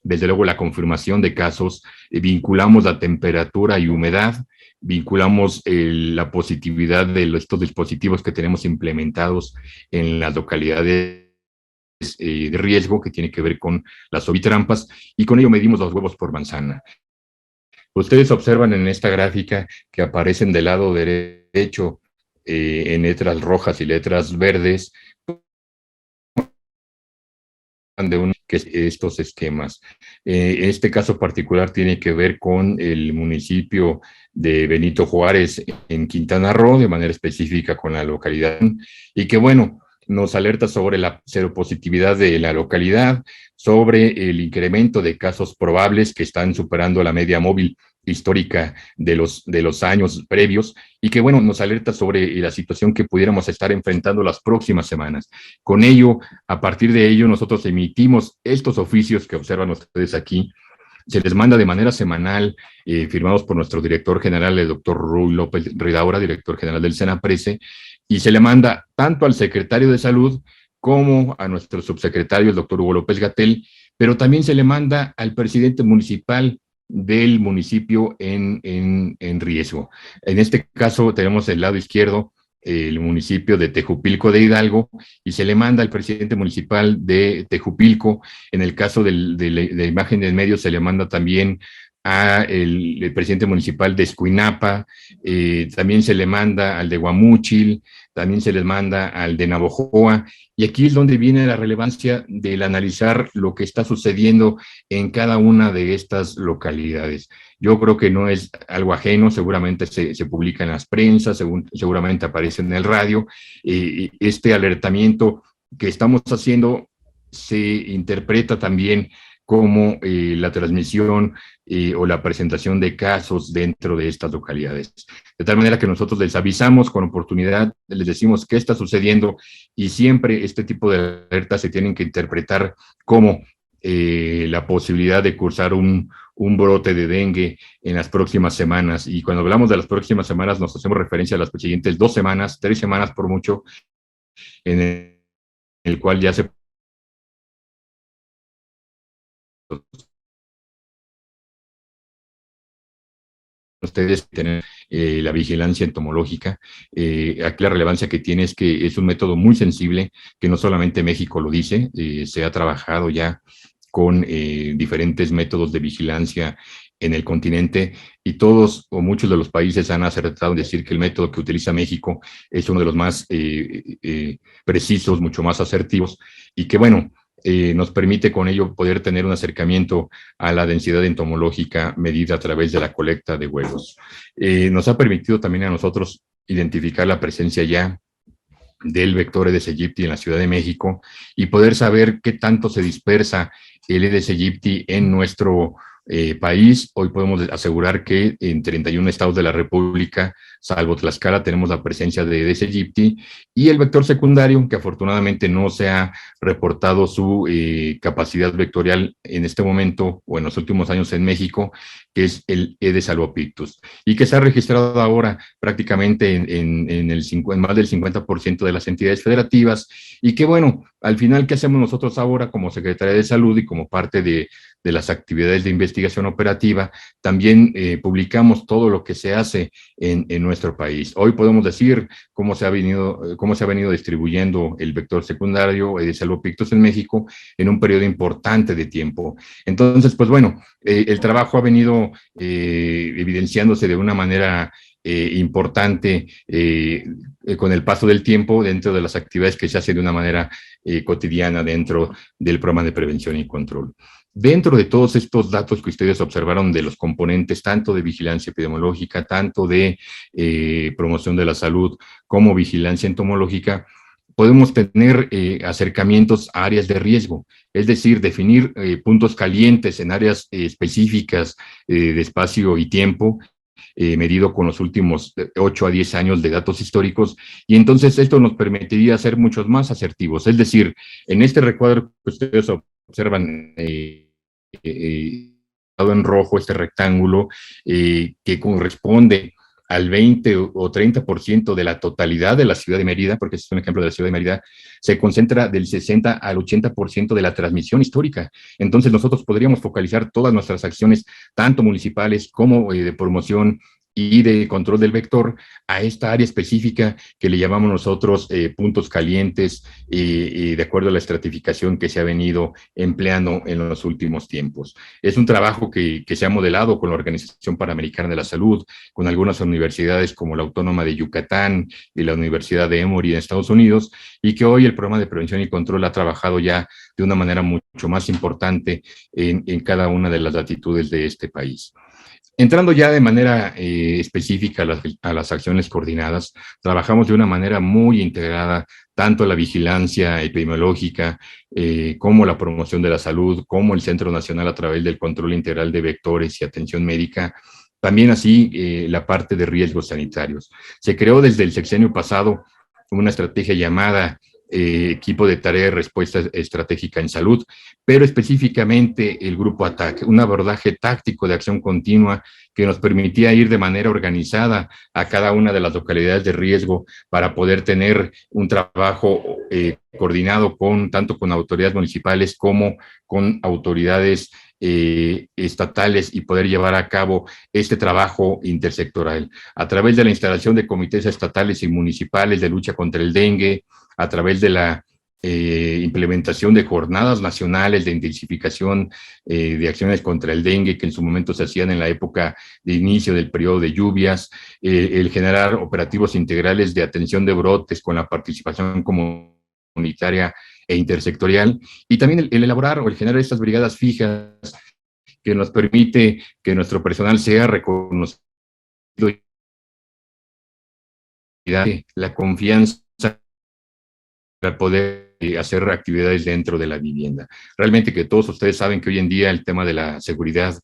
desde luego la confirmación de casos, vinculamos la temperatura y humedad, vinculamos la positividad de estos dispositivos que tenemos implementados en las localidades de riesgo que tiene que ver con las ovitrampas y con ello medimos los huevos por manzana. Ustedes observan en esta gráfica que aparecen del lado derecho en letras rojas y letras verdes que estos esquemas. Este caso particular tiene que ver con el municipio de Benito Juárez en Quintana Roo, de manera específica con la localidad, y que bueno, nos alerta sobre la seropositividad de la localidad, sobre el incremento de casos probables que están superando la media móvil histórica de los años previos y que, bueno, nos alerta sobre la situación que pudiéramos estar enfrentando las próximas semanas. Con ello, a partir de ello, nosotros emitimos estos oficios que observan ustedes aquí. Se les manda de manera semanal, firmados por nuestro director general, el doctor Ruy López Ridaura, director general del SENAPRESE, y se le manda tanto al secretario de Salud como a nuestro subsecretario, el doctor Hugo López-Gatell, pero también se le manda al presidente municipal del municipio en riesgo. En este caso tenemos el lado izquierdo el municipio de Tejupilco de Hidalgo y se le manda al presidente municipal de Tejupilco. En el caso de la imagen del medio se le manda también el presidente municipal de Escuinapa, también se le manda al de Guamúchil, también se les manda al de Navojoa, y aquí es donde viene la relevancia del analizar lo que está sucediendo en cada una de estas localidades. Yo creo que no es algo ajeno, seguramente se publica en las prensas, seguramente aparece en el radio, este alertamiento que estamos haciendo se interpreta también como la transmisión o la presentación de casos dentro de estas localidades. De tal manera que nosotros les avisamos con oportunidad, les decimos qué está sucediendo y siempre este tipo de alertas se tienen que interpretar como la posibilidad de cursar un brote de dengue en las próximas semanas. Y cuando hablamos de las próximas semanas nos hacemos referencia a las siguientes 2 semanas, 3 semanas por mucho, en el cual ya se ustedes tienen la vigilancia entomológica. Aquí la relevancia que tiene es que es un método muy sensible, que no solamente México lo dice, se ha trabajado ya con diferentes métodos de vigilancia en el continente y todos o muchos de los países han acertado en decir que el método que utiliza México es uno de los más precisos, mucho más asertivos y que bueno, nos permite con ello poder tener un acercamiento a la densidad entomológica medida a través de la colecta de huevos. Nos ha permitido también a nosotros identificar la presencia ya del vector Aedes aegypti en la Ciudad de México y poder saber qué tanto se dispersa el Aedes aegypti en nuestro país. Hoy podemos asegurar que en 31 estados de la República, salvo Tlaxcala, tenemos la presencia de Aedes aegypti y el vector secundario, que afortunadamente no se ha reportado su capacidad vectorial en este momento o en los últimos años en México, que es el Aedes albopictus, y que se ha registrado ahora prácticamente en más del 50% de las entidades federativas, y que bueno, al final, ¿qué hacemos nosotros ahora como Secretaría de Salud y como parte de las actividades de investigación operativa? También publicamos todo lo que se hace en nuestro país. Hoy podemos decir cómo se ha venido distribuyendo el vector secundario de salvopictos en México en un periodo importante de tiempo. Entonces, pues bueno, el trabajo ha venido evidenciándose de una manera importante con el paso del tiempo dentro de las actividades que se hacen de una manera cotidiana dentro del programa de prevención y control. Dentro de todos estos datos que ustedes observaron de los componentes, tanto de vigilancia epidemiológica, tanto de promoción de la salud, como vigilancia entomológica, podemos tener acercamientos a áreas de riesgo, es decir, definir puntos calientes en áreas específicas de espacio y tiempo, medido con los últimos 8 a 10 años de datos históricos, y entonces esto nos permitiría ser muchos más asertivos. Es decir, en este recuadro que ustedes observan en rojo, este rectángulo, que corresponde al 20 o 30% de la totalidad de la ciudad de Mérida, porque este es un ejemplo de la ciudad de Mérida, se concentra del 60 al 80% de la transmisión histórica. Entonces nosotros podríamos focalizar todas nuestras acciones, tanto municipales como de promoción y de control del vector, a esta área específica que le llamamos nosotros puntos calientes, de acuerdo a la estratificación que se ha venido empleando en los últimos tiempos. Es un trabajo que se ha modelado con la Organización Panamericana de la Salud, con algunas universidades como la Autónoma de Yucatán y la Universidad de Emory en Estados Unidos, y que hoy el programa de prevención y control ha trabajado ya de una manera mucho más importante en cada una de las latitudes de este país. Entrando ya de manera específica a las acciones coordinadas, trabajamos de una manera muy integrada, tanto la vigilancia epidemiológica como la promoción de la salud, como el Centro Nacional a través del control integral de vectores y atención médica, también así la parte de riesgos sanitarios. Se creó desde el sexenio pasado una estrategia llamada equipo de tarea de respuesta estratégica en salud, pero específicamente el grupo ATAC, un abordaje táctico de acción continua que nos permitía ir de manera organizada a cada una de las localidades de riesgo para poder tener un trabajo coordinado tanto con autoridades municipales como con autoridades estatales y poder llevar a cabo este trabajo intersectoral a través de la instalación de comités estatales y municipales de lucha contra el dengue, a través de la implementación de jornadas nacionales de intensificación de acciones contra el dengue que en su momento se hacían en la época de inicio del periodo de lluvias, el generar operativos integrales de atención de brotes con la participación comunitaria e intersectorial, y también el elaborar o el generar estas brigadas fijas que nos permite que nuestro personal sea reconocido y la confianza para poder hacer actividades dentro de la vivienda. Realmente que todos ustedes saben que hoy en día el tema de la seguridad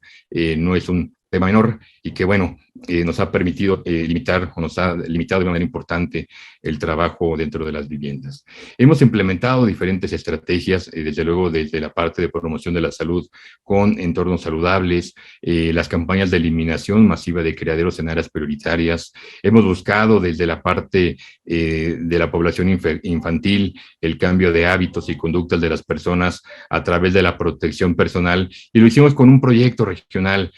no es un tema menor y que, bueno, nos ha permitido limitar o nos ha limitado de manera importante el trabajo dentro de las viviendas. Hemos implementado diferentes estrategias, desde luego desde la parte de promoción de la salud con entornos saludables, las campañas de eliminación masiva de criaderos en áreas prioritarias. Hemos buscado desde la parte de la población infantil el cambio de hábitos y conductas de las personas a través de la protección personal, y lo hicimos con un proyecto regional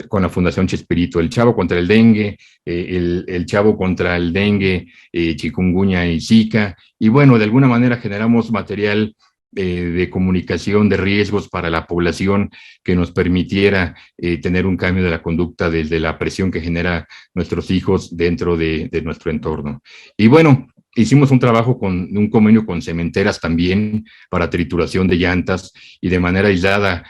con la Fundación Chespirito, el Chavo contra el dengue, el Chavo contra el dengue, chikungunya y zika, y bueno, de alguna manera generamos material de comunicación de riesgos para la población que nos permitiera tener un cambio de la conducta desde la presión que genera nuestros hijos dentro de nuestro entorno. Y bueno, hicimos un trabajo con un convenio con cementeras también para trituración de llantas y de manera aislada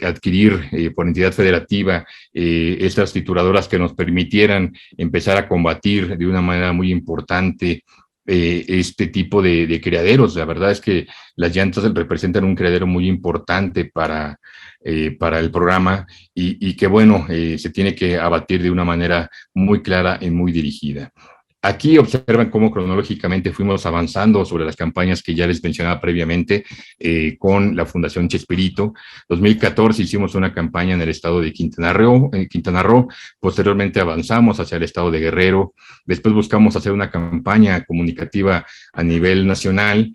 adquirir por entidad federativa estas trituradoras que nos permitieran empezar a combatir de una manera muy importante este tipo de criaderos. La verdad es que las llantas representan un criadero muy importante para el programa y que, bueno, se tiene que abatir de una manera muy clara y muy dirigida. Aquí observan cómo cronológicamente fuimos avanzando sobre las campañas que ya les mencionaba previamente con la Fundación Chespirito. 2014 hicimos una campaña en el estado de Quintana Roo, posteriormente avanzamos hacia el estado de Guerrero, después buscamos hacer una campaña comunicativa a nivel nacional,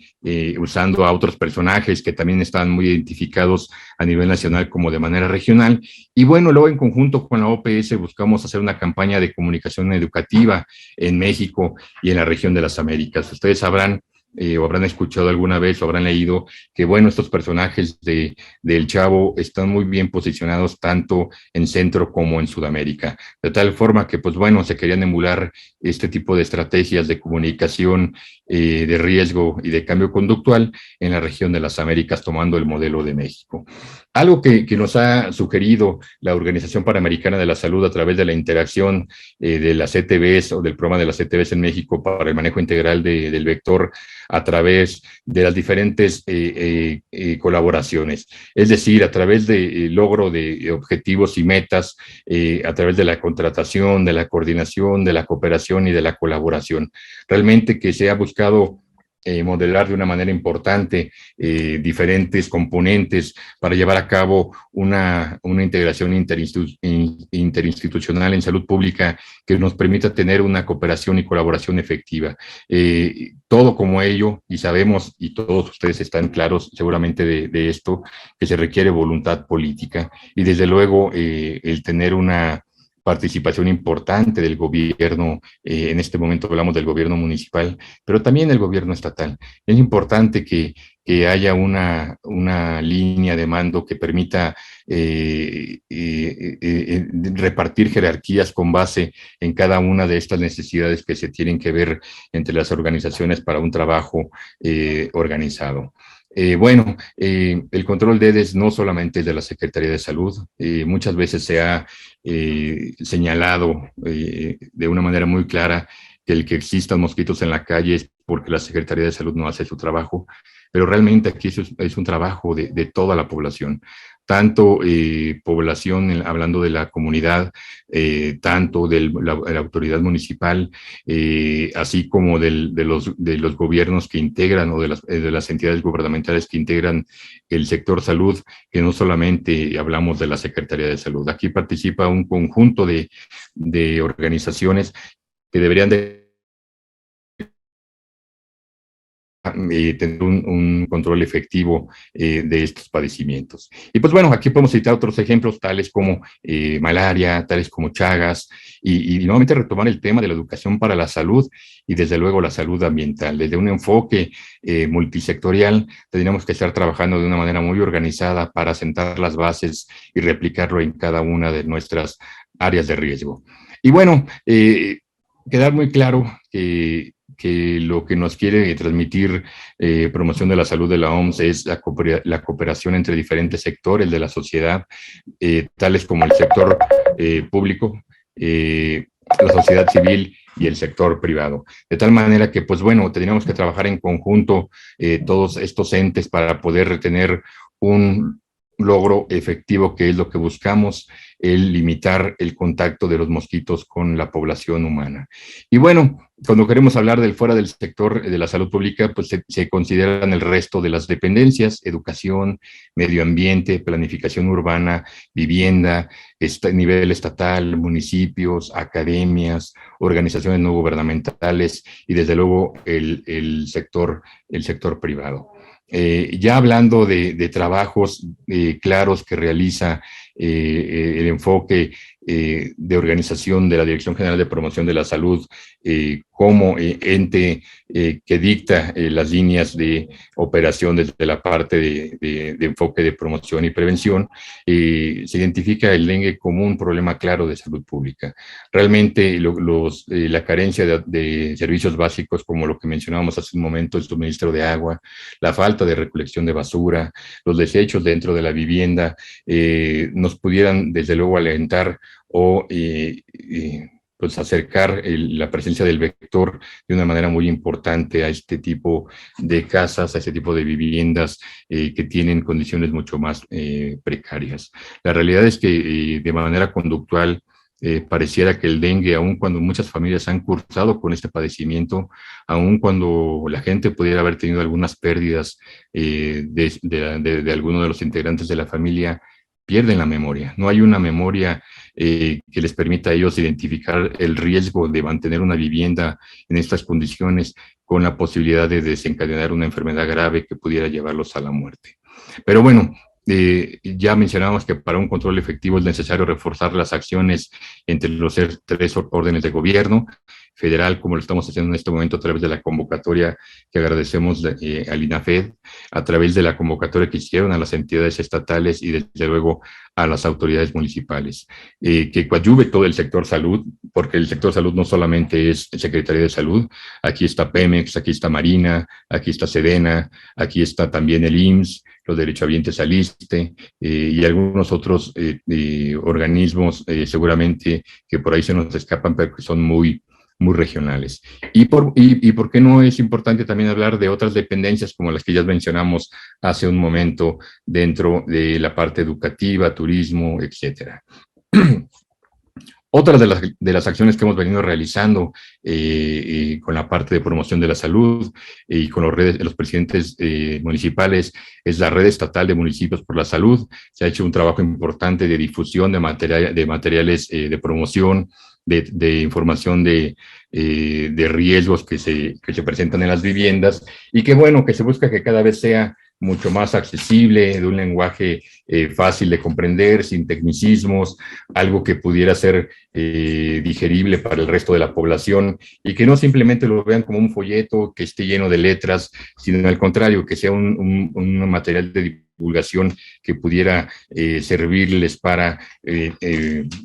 usando a otros personajes que también estaban muy identificados a nivel nacional como de manera regional. Y bueno, luego en conjunto con la OPS buscamos hacer una campaña de comunicación educativa en México y en la región de las Américas. Ustedes sabrán o habrán escuchado alguna vez o habrán leído que, bueno, estos personajes del Chavo están muy bien posicionados tanto en Centro como en Sudamérica, de tal forma que, pues bueno, se querían emular este tipo de estrategias de comunicación de riesgo y de cambio conductual en la región de las Américas, tomando el modelo de México. Algo que nos ha sugerido la Organización Panamericana de la Salud a través de la interacción de las CTVs o del programa de las CTVs en México para el manejo integral del vector a través de las diferentes colaboraciones, es decir, a través del logro de objetivos y metas, a través de la contratación, de la coordinación, de la cooperación y de la colaboración. Realmente que se ha buscado modelar de una manera importante diferentes componentes para llevar a cabo una integración interinstitucional en salud pública que nos permita tener una cooperación y colaboración efectiva. Todo como ello, y sabemos, y todos ustedes están claros seguramente de esto, que se requiere voluntad política y desde luego el tener una participación importante del gobierno, en este momento hablamos del gobierno municipal, pero también el gobierno estatal. Es importante que haya una línea de mando que permita repartir jerarquías con base en cada una de estas necesidades que se tienen que ver entre las organizaciones para un trabajo organizado. El control de EDES no solamente es de la Secretaría de Salud, muchas veces se ha señalado de una manera muy clara que el que existan mosquitos en la calle es porque la Secretaría de Salud no hace su trabajo, pero realmente aquí es un trabajo de toda la población, tanto población, hablando de la comunidad, tanto de la autoridad municipal, así como de los gobiernos que integran o de las entidades gubernamentales que integran el sector salud, que no solamente hablamos de la Secretaría de Salud. Aquí participa un conjunto de organizaciones que deberían de tener un control efectivo de estos padecimientos. Y pues bueno, aquí podemos citar otros ejemplos, tales como malaria, tales como Chagas, y nuevamente retomar el tema de la educación para la salud y desde luego la salud ambiental. Desde un enfoque multisectorial, tendríamos que estar trabajando de una manera muy organizada para sentar las bases y replicarlo en cada una de nuestras áreas de riesgo. Y bueno, quedar muy claro que lo que nos quiere transmitir promoción de la salud de la OMS es la cooperación entre diferentes sectores de la sociedad, tales como el sector público, la sociedad civil y el sector privado. De tal manera que, pues bueno, tendríamos que trabajar en conjunto todos estos entes para poder retener un logro efectivo, que es lo que buscamos, el limitar el contacto de los mosquitos con la población humana. Y bueno, cuando queremos hablar del fuera del sector de la salud pública, pues se consideran el resto de las dependencias: educación, medio ambiente, planificación urbana, vivienda, nivel estatal, municipios, academias, organizaciones no gubernamentales y desde luego el sector privado. Ya hablando de trabajos claros que realiza el enfoque de organización de la Dirección General de Promoción de la Salud como ente que dicta las líneas de operación desde la parte de enfoque de promoción y prevención, se identifica el dengue como un problema claro de salud pública. Realmente la carencia de servicios básicos, como lo que mencionábamos hace un momento, el suministro de agua, la falta de recolección de basura, los desechos dentro de la vivienda, nos pudieran desde luego alentar o pues acercar la presencia del vector de una manera muy importante a este tipo de casas, a este tipo de viviendas que tienen condiciones mucho más precarias. La realidad es que de manera conductual pareciera que el dengue, aun cuando muchas familias han cursado con este padecimiento, aun cuando la gente pudiera haber tenido algunas pérdidas de alguno de los integrantes de la familia, pierden la memoria. No hay una memoria que les permita a ellos identificar el riesgo de mantener una vivienda en estas condiciones con la posibilidad de desencadenar una enfermedad grave que pudiera llevarlos a la muerte. Pero bueno, ya mencionamos que para un control efectivo es necesario reforzar las acciones entre los tres órdenes de gobierno, federal, como lo estamos haciendo en este momento a través de la convocatoria que agradecemos al INAFED, a través de la convocatoria que hicieron a las entidades estatales y desde luego a las autoridades municipales, que coadyuve todo el sector salud, porque el sector salud no solamente es Secretaría de Salud, aquí está Pemex, aquí está Marina, aquí está Sedena, aquí está también el IMSS, los derechohabientes al ISSSTE y algunos otros organismos seguramente que por ahí se nos escapan, pero que son muy regionales. Y por qué no es importante también hablar de otras dependencias como las que ya mencionamos hace un momento dentro de la parte educativa, turismo, etcétera. Otras de las acciones que hemos venido realizando con la parte de promoción de la salud y con los presidentes municipales es la Red Estatal de Municipios por la Salud. Se ha hecho un trabajo importante de difusión de materiales de promoción, de información de riesgos que se presentan en las viviendas y que bueno, que se busca que cada vez sea mucho más accesible, de un lenguaje fácil de comprender, sin tecnicismos, algo que pudiera ser digerible para el resto de la población y que no simplemente lo vean como un folleto que esté lleno de letras, sino al contrario, que sea un material de divulgación que pudiera servirles para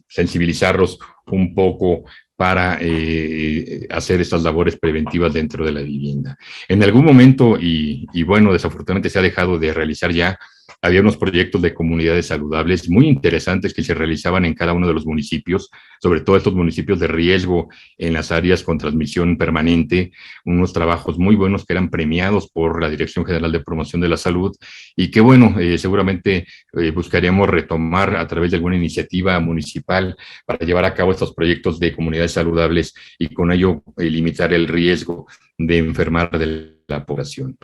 sensibilizarlos un poco para hacer estas labores preventivas dentro de la vivienda. En algún momento, y bueno, desafortunadamente se ha dejado de realizar ya, había unos proyectos de comunidades saludables muy interesantes que se realizaban en cada uno de los municipios, sobre todo estos municipios de riesgo en las áreas con transmisión permanente, unos trabajos muy buenos que eran premiados por la Dirección General de Promoción de la Salud y que bueno, seguramente buscaríamos retomar a través de alguna iniciativa municipal para llevar a cabo estos proyectos de comunidades saludables y con ello limitar el riesgo de enfermar de la población.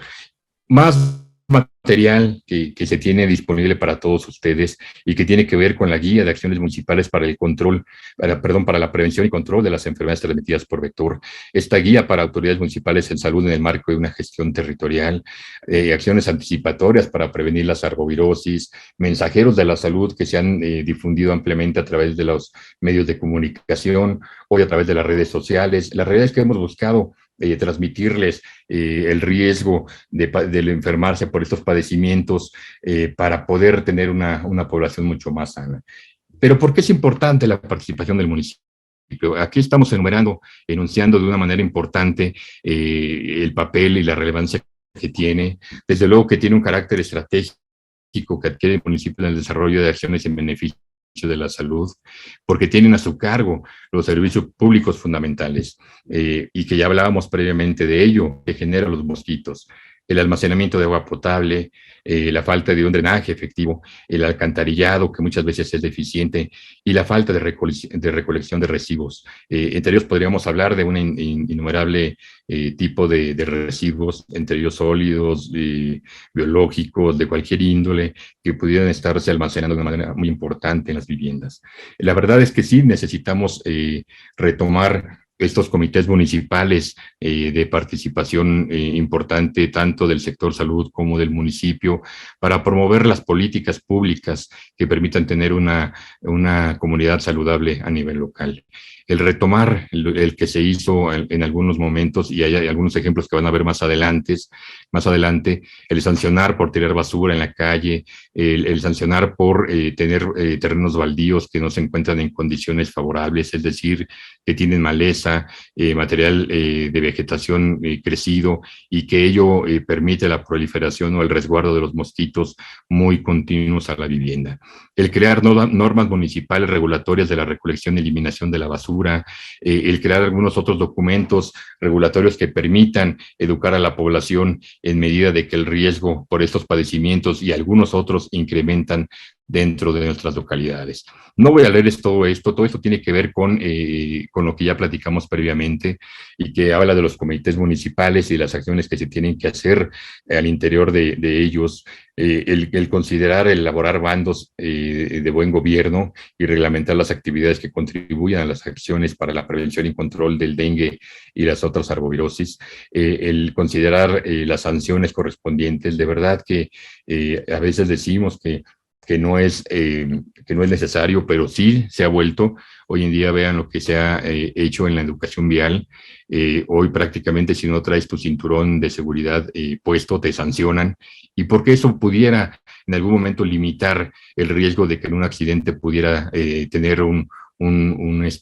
Más material que se tiene disponible para todos ustedes y que tiene que ver con la guía de acciones municipales para el control, para la prevención y control de las enfermedades transmitidas por vector. Esta guía para autoridades municipales en salud en el marco de una gestión territorial, acciones anticipatorias para prevenir las arbovirosis, mensajeros de la salud que se han difundido ampliamente a través de los medios de comunicación, hoy a través de las redes sociales. La realidad es que hemos buscado transmitirles el riesgo de enfermarse por estos padecimientos para poder tener una población mucho más sana. Pero ¿por qué es importante la participación del municipio? Aquí estamos enunciando de una manera importante el papel y la relevancia que tiene. Desde luego que tiene un carácter estratégico que adquiere el municipio en el desarrollo de acciones en beneficio de la salud, porque tienen a su cargo los servicios públicos fundamentales y que ya hablábamos previamente de ello, que genera los mosquitos, el almacenamiento de agua potable, la falta de un drenaje efectivo, el alcantarillado, que muchas veces es deficiente, y la falta de recolección de residuos. Entre ellos podríamos hablar de un innumerable tipo de residuos, entre ellos sólidos, biológicos, de cualquier índole, que pudieran estarse almacenando de una manera muy importante en las viviendas. La verdad es que sí necesitamos retomar estos comités municipales de participación importante tanto del sector salud como del municipio para promover las políticas públicas que permitan tener una comunidad saludable a nivel local. El retomar el que se hizo en algunos momentos, y hay algunos ejemplos que van a ver más adelante, el sancionar por tirar basura en la calle, el sancionar por tener terrenos baldíos que no se encuentran en condiciones favorables, es decir, que tienen maleza, material de vegetación crecido y que ello permite la proliferación o el resguardo de los mosquitos muy continuos a la vivienda. El crear normas municipales regulatorias de la recolección y eliminación de la basura, el crear algunos otros documentos regulatorios que permitan educar a la población en medida de que el riesgo por estos padecimientos y algunos otros incrementan dentro de nuestras localidades. No voy a leerles todo esto tiene que ver con lo que ya platicamos previamente y que habla de los comités municipales y las acciones que se tienen que hacer al interior de ellos, el considerar, elaborar bandos de buen gobierno y reglamentar las actividades que contribuyan a las acciones para la prevención y control del dengue y las otras arbovirosis, el considerar las sanciones correspondientes. De verdad que a veces decimos que no es necesario, pero sí se ha vuelto. Hoy en día vean lo que se ha hecho en la educación vial. Hoy prácticamente si no traes tu cinturón de seguridad puesto, te sancionan. Y porque eso pudiera en algún momento limitar el riesgo de que en un accidente pudiera tener un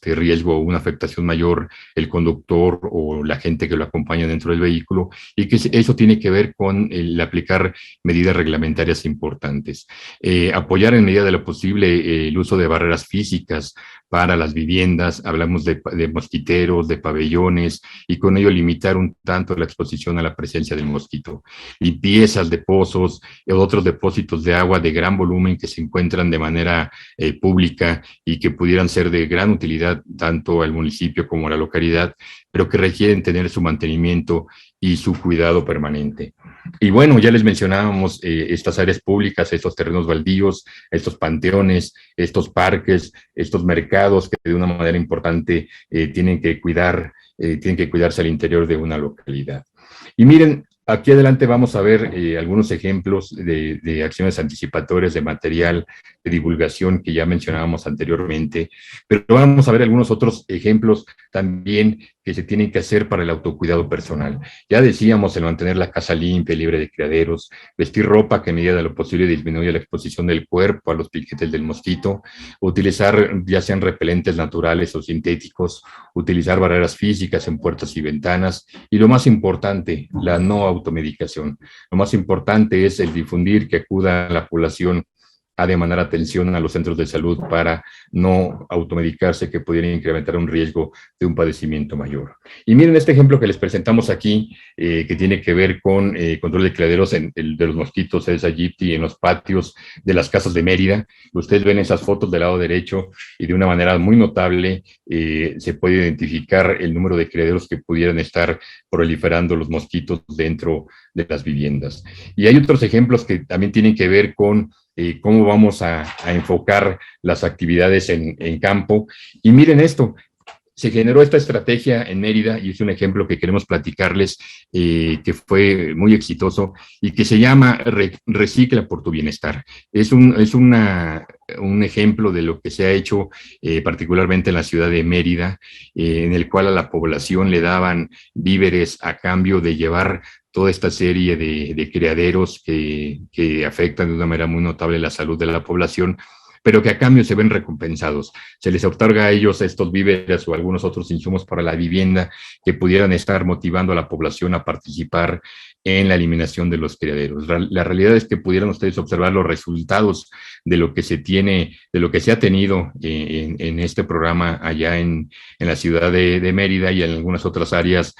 riesgo o una afectación mayor el conductor o la gente que lo acompaña dentro del vehículo, y que eso tiene que ver con el aplicar medidas reglamentarias importantes. Apoyar en medida de lo posible el uso de barreras físicas para las viviendas, hablamos de mosquiteros, de pabellones, y con ello limitar un tanto la exposición a la presencia del mosquito. Limpiezas de pozos o otros depósitos de agua de gran volumen que se encuentran de manera pública y que pudieran ser de gran utilidad tanto al municipio como a la localidad, pero que requieren tener su mantenimiento y su cuidado permanente. Y bueno, ya les mencionábamos estas áreas públicas, estos terrenos baldíos, estos panteones, estos parques, estos mercados que de una manera importante tienen que cuidarse al interior de una localidad. Y miren, aquí adelante vamos a ver algunos ejemplos de acciones anticipatorias de material de divulgación que ya mencionábamos anteriormente, pero vamos a ver algunos otros ejemplos también que se tienen que hacer para el autocuidado personal. Ya decíamos el mantener la casa limpia y libre de criaderos, vestir ropa que en medida de lo posible disminuya la exposición del cuerpo a los piquetes del mosquito, utilizar ya sean repelentes naturales o sintéticos, utilizar barreras físicas en puertas y ventanas, y lo más importante, la no automedicación. Lo más importante es el difundir que acuda a la población a demandar atención a los centros de salud para no automedicarse, que pudiera incrementar un riesgo de un padecimiento mayor. Y miren este ejemplo que les presentamos aquí, que tiene que ver con control de criaderos de los mosquitos Aedes aegypti en los patios de las casas de Mérida. Ustedes ven esas fotos del lado derecho y de una manera muy notable se puede identificar el número de criaderos que pudieran estar proliferando los mosquitos dentro de las viviendas. Y hay otros ejemplos que también tienen que ver con cómo vamos a enfocar las actividades en campo. Y miren esto, se generó esta estrategia en Mérida y es un ejemplo que queremos platicarles que fue muy exitoso y que se llama Recicla por tu bienestar. Es un ejemplo de lo que se ha hecho particularmente en la ciudad de Mérida, en el cual a la población le daban víveres a cambio de llevar toda esta serie de criaderos que afectan de una manera muy notable la salud de la población, pero que a cambio se ven recompensados. Se les otorga a ellos estos víveres o algunos otros insumos para la vivienda que pudieran estar motivando a la población a participar en la eliminación de los criaderos. La realidad es que pudieran ustedes observar los resultados de lo que se tiene, de lo que se ha tenido en este programa allá en la ciudad de Mérida y en algunas otras áreas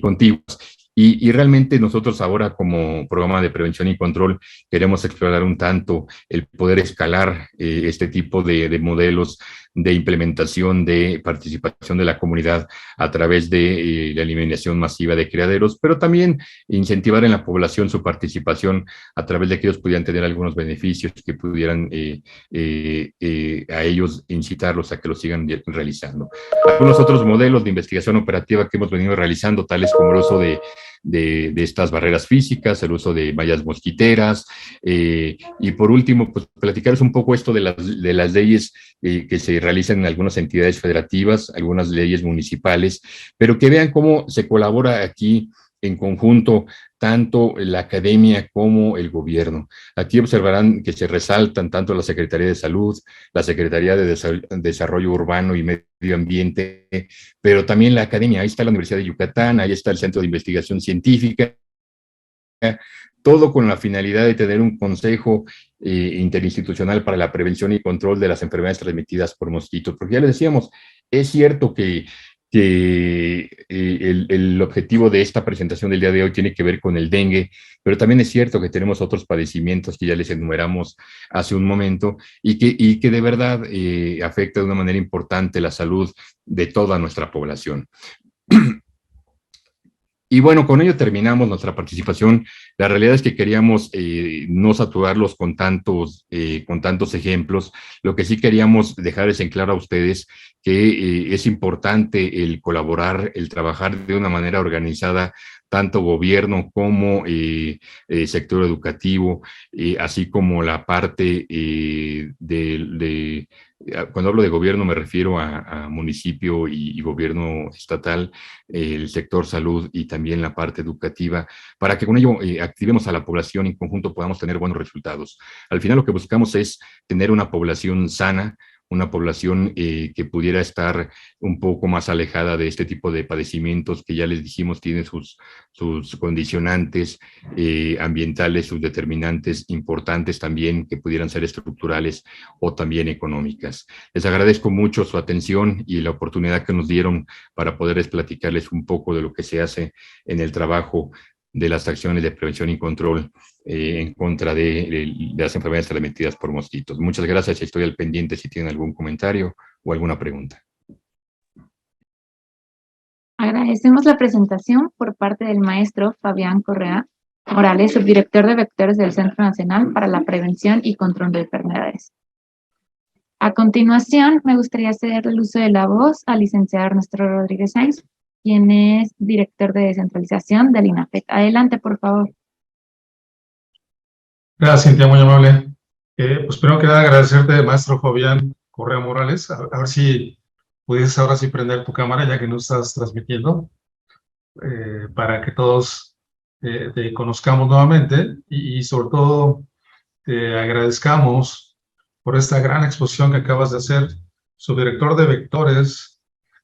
contiguas. Y realmente nosotros ahora como programa de prevención y control queremos explorar un tanto el poder escalar este tipo de modelos de implementación de participación de la comunidad a través de la eliminación masiva de criaderos, pero también incentivar en la población su participación a través de que ellos pudieran tener algunos beneficios que pudieran a ellos incitarlos a que lo sigan realizando. Algunos otros modelos de investigación operativa que hemos venido realizando, tales como el uso de estas barreras físicas, el uso de mallas mosquiteras, y por último, pues platicaros un poco esto de las leyes que se realizan en algunas entidades federativas, algunas leyes municipales, pero que vean cómo se colabora aquí en conjunto tanto la academia como el gobierno. Aquí observarán que se resaltan tanto la Secretaría de Salud, la Secretaría de Desarrollo Urbano y Medio Ambiente, pero también la academia. Ahí está la Universidad de Yucatán, ahí está el Centro de Investigación Científica, todo con la finalidad de tener un consejo interinstitucional para la prevención y control de las enfermedades transmitidas por mosquitos. Porque ya les decíamos, es cierto que que el objetivo de esta presentación del día de hoy tiene que ver con el dengue, pero también es cierto que tenemos otros padecimientos que ya les enumeramos hace un momento y que de verdad afecta de una manera importante la salud de toda nuestra población. Y bueno, con ello terminamos nuestra participación. La realidad es que queríamos no saturarlos con tantos ejemplos. Lo que sí queríamos dejarles en claro a ustedes que es importante el colaborar, el trabajar de una manera organizada, tanto gobierno como sector educativo, así como la parte cuando hablo de gobierno me refiero a municipio y gobierno estatal, el sector salud y también la parte educativa, para que con ello activemos a la población y en conjunto podamos tener buenos resultados. Al final lo que buscamos es tener una población sana, una población que pudiera estar un poco más alejada de este tipo de padecimientos que ya les dijimos tienen sus condicionantes ambientales, sus determinantes importantes también que pudieran ser estructurales o también económicas. Les agradezco mucho su atención y la oportunidad que nos dieron para poderles platicarles un poco de lo que se hace en el trabajo de las acciones de prevención y control en contra de las enfermedades transmitidas por mosquitos. Muchas gracias y estoy al pendiente si tienen algún comentario o alguna pregunta. Agradecemos la presentación por parte del maestro Fabián Correa Morales, subdirector de vectores del Centro Nacional para la Prevención y Control de Enfermedades. A continuación, me gustaría ceder el uso de la voz al licenciado Ernesto Rodríguez Sainz, quien es director de descentralización del INAFET. Adelante, por favor. Gracias, Cintia, muy amable. Pues primero que nada agradecerte, maestro Fabián Correa Morales. A ver si pudieses ahora sí prender tu cámara, ya que no estás transmitiendo, para que todos te conozcamos nuevamente y sobre todo te agradezcamos por esta gran exposición que acabas de hacer, subdirector de vectores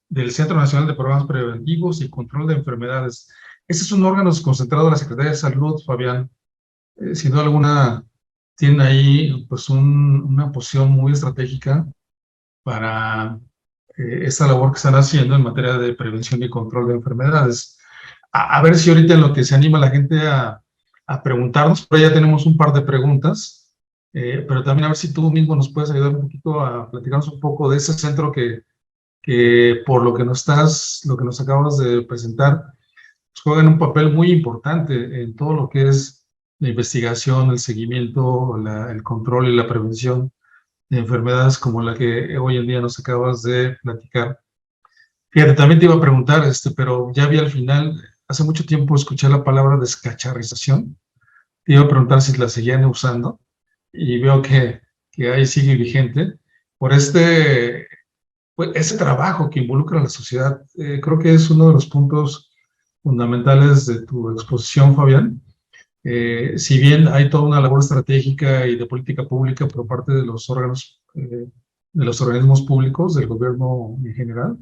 del Centro Nacional de Programas Preventivos y Control de Enfermedades. Este es un órgano concentrado de la Secretaría de Salud, Fabián. Sin duda alguna, tienen ahí pues una posición muy estratégica para esta labor que están haciendo en materia de prevención y control de enfermedades. A ver si ahorita en lo que se anima la gente a preguntarnos, pero ya tenemos un par de preguntas, pero también a ver si tú mismo nos puedes ayudar un poquito a platicarnos un poco de ese centro que por lo que nos acabas de presentar, pues juegan un papel muy importante en todo lo que es la investigación, el seguimiento, el control y la prevención de enfermedades como la que hoy en día nos acabas de platicar. Fíjate, también te iba a preguntar, pero ya vi al final, hace mucho tiempo escuché la palabra descacharrización. Te iba a preguntar si la seguían usando y veo que ahí sigue vigente. Por ese trabajo que involucra a la sociedad, creo que es uno de los puntos fundamentales de tu exposición, Fabián. Si bien hay toda una labor estratégica y de política pública por parte de los órganos, de los organismos públicos, del gobierno en general,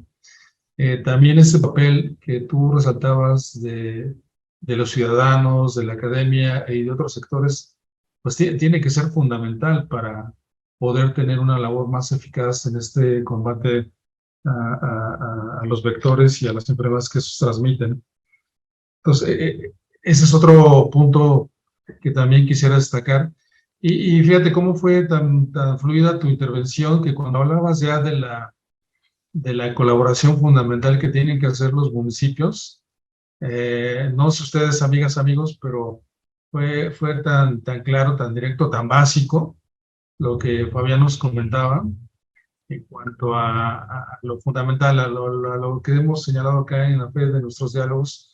también ese papel que tú resaltabas de los ciudadanos, de la academia y de otros sectores, pues tiene que ser fundamental para poder tener una labor más eficaz en este combate a los vectores y a las enfermedades que esos transmiten. Entonces, ese es otro punto que también quisiera destacar. Y fíjate cómo fue tan fluida tu intervención, que cuando hablabas ya de la colaboración fundamental que tienen que hacer los municipios, no sé ustedes, amigas, amigos, pero fue tan claro, tan directo, tan básico lo que Fabián nos comentaba en cuanto a lo fundamental, a lo que hemos señalado acá en la FED de nuestros diálogos,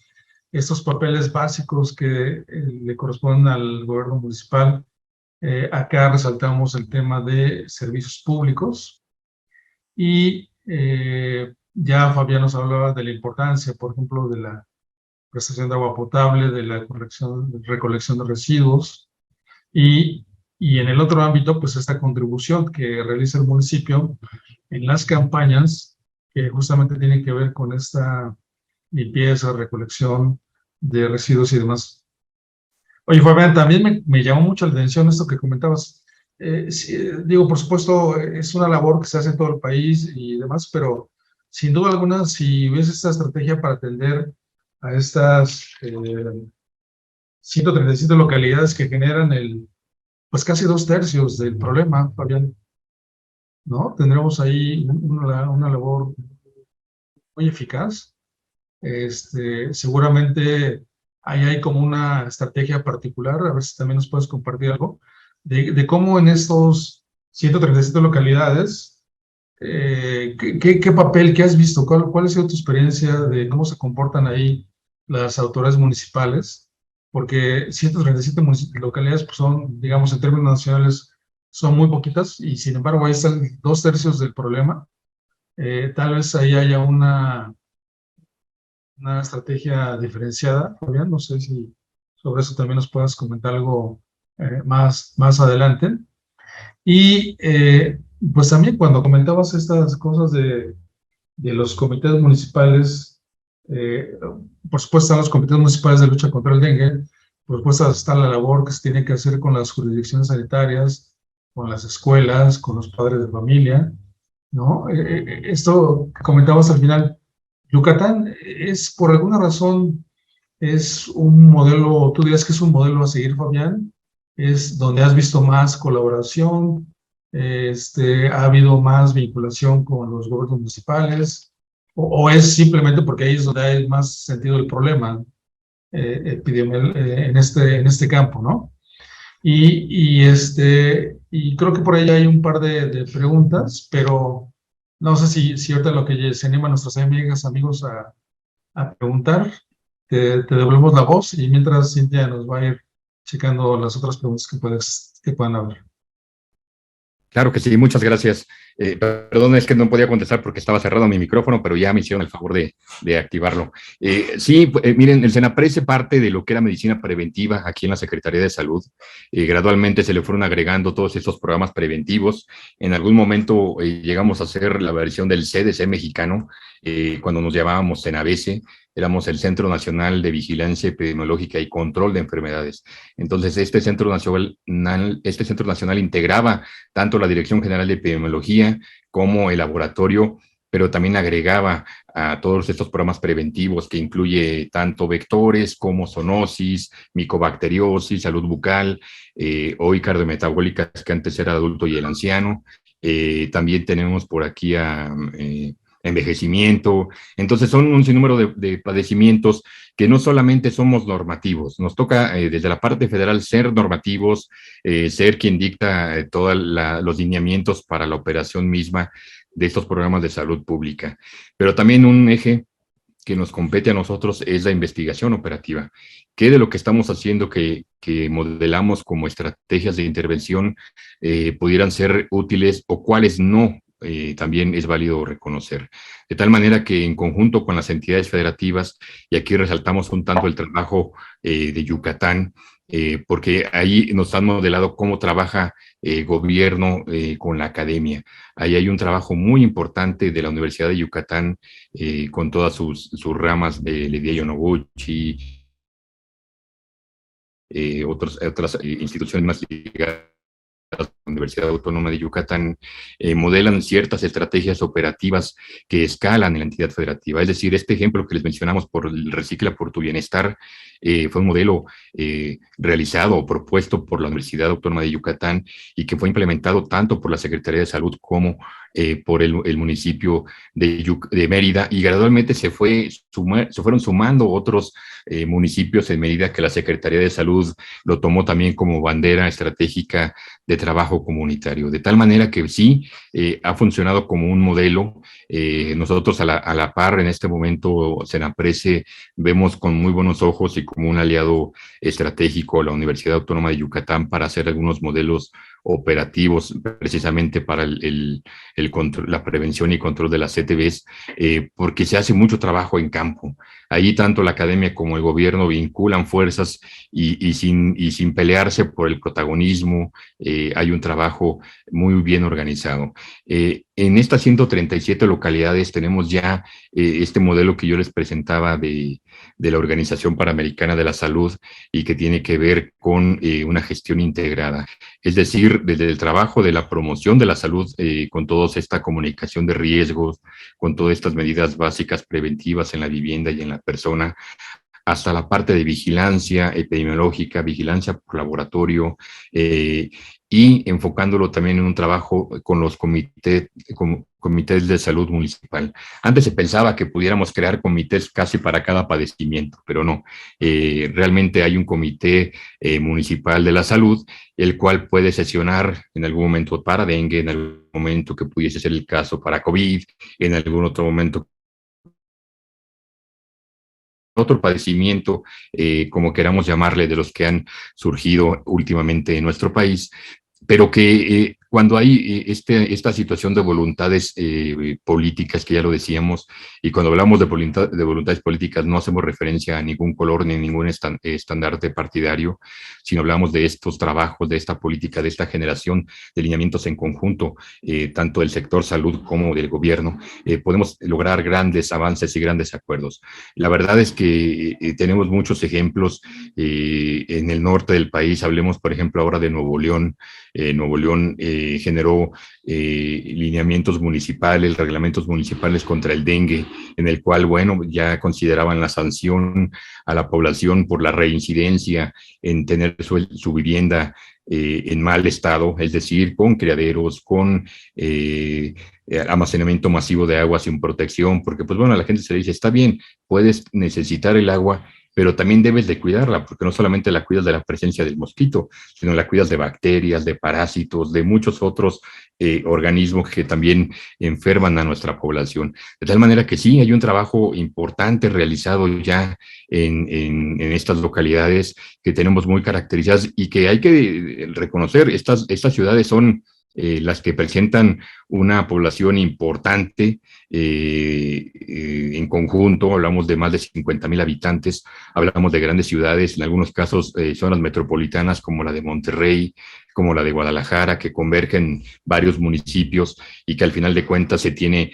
estos papeles básicos que le corresponden al gobierno municipal. Acá resaltamos el tema de servicios públicos y ya Fabián nos hablaba de la importancia, por ejemplo, de la prestación de agua potable, de la recolección de residuos y en el otro ámbito, pues esta contribución que realiza el municipio en las campañas que justamente tienen que ver con esta limpieza, recolección de residuos y demás. Oye, Fabián, también me llamó mucho la atención esto que comentabas. Sí, digo, por supuesto, es una labor que se hace en todo el país y demás, pero sin duda alguna, si hubiese esta estrategia para atender a estas 137 localidades que generan pues casi 2/3 del problema, Fabián, ¿no? Tendremos ahí una labor muy eficaz. Seguramente ahí hay como una estrategia particular, a ver si también nos puedes compartir algo, de cómo en estos 137 localidades, ¿qué papel, qué has visto? ¿Cuál ha sido tu experiencia de cómo se comportan ahí las autoridades municipales? Porque 137 localidades pues son, digamos, en términos nacionales, son muy poquitas y sin embargo ahí están 2/3 del problema. Tal vez ahí haya una estrategia diferenciada, Fabián. No sé si sobre eso también nos puedas comentar algo más adelante. Y pues también cuando comentabas estas cosas de los comités municipales, por supuesto están los comités municipales de lucha contra el dengue, por supuesto está la labor que se tiene que hacer con las jurisdicciones sanitarias, con las escuelas, con los padres de familia, ¿no? Esto que comentabas al final, Yucatán es por alguna razón, es un modelo, tú dirías que es un modelo a seguir, Fabián, es donde has visto más colaboración, ha habido más vinculación con los gobiernos municipales, o es simplemente porque ahí es donde hay más sentido el problema en este campo, ¿no? Y creo que por ahí hay un par de preguntas, pero no sé si ahorita lo que se animan nuestras amigas, amigos a preguntar, te devolvemos la voz y mientras Cintia nos va a ir checando las otras preguntas que puedan haber. Claro que sí, muchas gracias. Perdón, es que no podía contestar porque estaba cerrado mi micrófono, pero ya me hicieron el favor de activarlo. Sí, miren, el Senapred parte de lo que era medicina preventiva aquí en la Secretaría de Salud. Gradualmente se le fueron agregando todos estos programas preventivos. En algún momento llegamos a hacer la versión del CDC mexicano, cuando nos llamábamos Senabese. Éramos el Centro Nacional de Vigilancia Epidemiológica y Control de Enfermedades. Entonces, este Centro Nacional integraba tanto la Dirección General de Epidemiología como el laboratorio, pero también agregaba a todos estos programas preventivos que incluye tanto vectores como zoonosis, micobacteriosis, salud bucal, hoy cardiometabólicas, que antes era el adulto y el anciano. También tenemos por aquí a envejecimiento. Entonces son un sinnúmero de padecimientos que no solamente somos normativos, nos toca desde la parte federal ser normativos, ser quien dicta todos los lineamientos para la operación misma de estos programas de salud pública. Pero también un eje que nos compete a nosotros es la investigación operativa. ¿Qué de lo que estamos haciendo que modelamos como estrategias de intervención pudieran ser útiles o cuáles no? También es válido reconocer. De tal manera que en conjunto con las entidades federativas, y aquí resaltamos un tanto el trabajo de Yucatán, porque ahí nos han modelado cómo trabaja gobierno con la academia. Ahí hay un trabajo muy importante de la Universidad de Yucatán con todas sus ramas de Lidia Yonoguchi, otras instituciones más ligadas la Universidad Autónoma de Yucatán, modelan ciertas estrategias operativas que escalan en la entidad federativa. Es decir, este ejemplo que les mencionamos por el Recicla por tu Bienestar fue un modelo realizado o propuesto por la Universidad Autónoma de Yucatán y que fue implementado tanto por la Secretaría de Salud como por el municipio de Mérida, y gradualmente se fueron sumando otros municipios en medida que la Secretaría de Salud lo tomó también como bandera estratégica de trabajo comunitario, de tal manera que sí, ha funcionado como un modelo. Nosotros a la par en este momento, Senapred, vemos con muy buenos ojos y como un aliado estratégico la Universidad Autónoma de Yucatán para hacer algunos modelos operativos precisamente para la prevención y control de las CTBs, porque se hace mucho trabajo en campo. Ahí tanto la academia como el gobierno vinculan fuerzas y sin pelearse por el protagonismo, hay un trabajo muy bien organizado. En estas 137 localidades tenemos ya este modelo que yo les presentaba de la Organización Panamericana de la Salud y que tiene que ver con una gestión integrada. Es decir, desde el trabajo de la promoción de la salud, con toda esta comunicación de riesgos, con todas estas medidas básicas preventivas en la vivienda y en la persona, hasta la parte de vigilancia epidemiológica, vigilancia por laboratorio, y enfocándolo también en un trabajo con los comités de salud municipal. Antes se pensaba que pudiéramos crear comités casi para cada padecimiento, pero no. Realmente hay un comité municipal de la salud, el cual puede sesionar en algún momento para dengue, en algún momento que pudiese ser el caso para COVID, en algún otro momento otro padecimiento, como queramos llamarle, de los que han surgido últimamente en nuestro país, pero que cuando hay esta situación de voluntades políticas, que ya lo decíamos, y cuando hablamos de voluntades políticas no hacemos referencia a ningún color ni ningún estandarte partidario, sino hablamos de estos trabajos, de esta política, de esta generación de lineamientos en conjunto, tanto del sector salud como del gobierno, podemos lograr grandes avances y grandes acuerdos. La verdad es que tenemos muchos ejemplos en el norte del país. Hablemos, por ejemplo, ahora de Nuevo León. Nuevo León generó lineamientos municipales, reglamentos municipales contra el dengue, en el cual, bueno, ya consideraban la sanción a la población por la reincidencia en tener su vivienda en mal estado, es decir, con criaderos, con almacenamiento masivo de agua sin protección, porque pues bueno, a la gente se le dice, está bien, puedes necesitar el agua, pero también debes de cuidarla, porque no solamente la cuidas de la presencia del mosquito, sino la cuidas de bacterias, de parásitos, de muchos otros organismos que también enferman a nuestra población. De tal manera que sí, hay un trabajo importante realizado ya en estas localidades que tenemos muy caracterizadas y que hay que reconocer. Estas ciudades son las que presentan una población importante en conjunto. Hablamos de más de 50,000 habitantes, hablamos de grandes ciudades, en algunos casos zonas metropolitanas como la de Monterrey, como la de Guadalajara, que convergen varios municipios y que al final de cuentas se tiene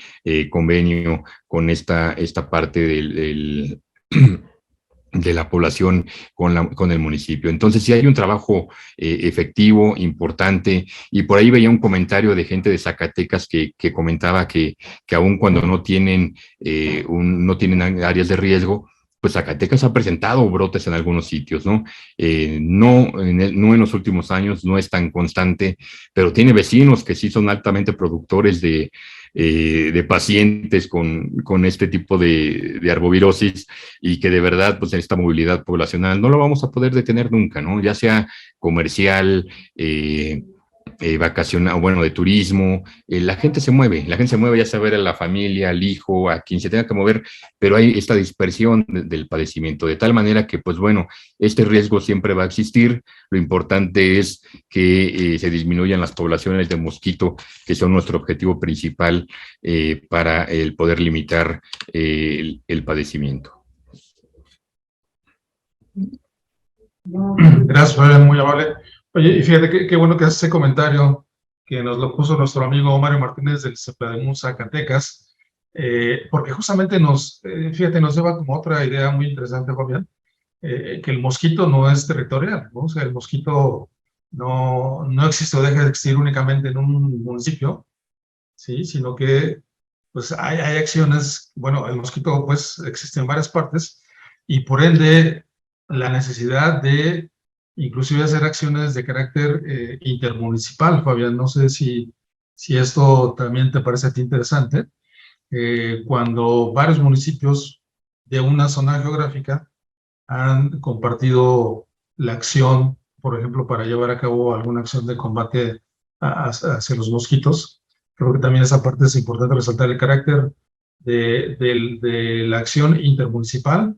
convenio con esta parte de la población con el municipio. Entonces sí hay un trabajo efectivo, importante, y por ahí veía un comentario de gente de Zacatecas que comentaba que aun cuando no tienen áreas de riesgo, pues Zacatecas ha presentado brotes en algunos sitios, ¿no? No en los últimos años, no es tan constante, pero tiene vecinos que sí son altamente productores de pacientes con este tipo de arbovirosis, y que de verdad, pues esta movilidad poblacional no lo vamos a poder detener nunca, ¿no? Ya sea comercial, vacacional, bueno, de turismo, la gente se mueve, ya sea ver a la familia, al hijo, a quien se tenga que mover, pero hay esta dispersión del padecimiento, de tal manera que, pues bueno, este riesgo siempre va a existir. Lo importante es que se disminuyan las poblaciones de mosquito, que son nuestro objetivo principal para el poder limitar el padecimiento. Gracias, Fabián, muy amable. Oye, y fíjate qué bueno que hace ese comentario que nos lo puso nuestro amigo Mario Martínez del CEPLADEMUS Zacatecas, porque justamente nos lleva como otra idea muy interesante, Fabián, que el mosquito no es territorial, ¿no? O sea, el mosquito no existe o deja de existir únicamente en un municipio, ¿sí? Sino que pues hay acciones, bueno, el mosquito pues existe en varias partes, y por ende la necesidad de inclusive hacer acciones de carácter intermunicipal. Fabián, no sé si esto también te parece a ti interesante, cuando varios municipios de una zona geográfica han compartido la acción, por ejemplo, para llevar a cabo alguna acción de combate hacia los mosquitos. Creo que también esa parte es importante resaltar, el carácter de la acción intermunicipal.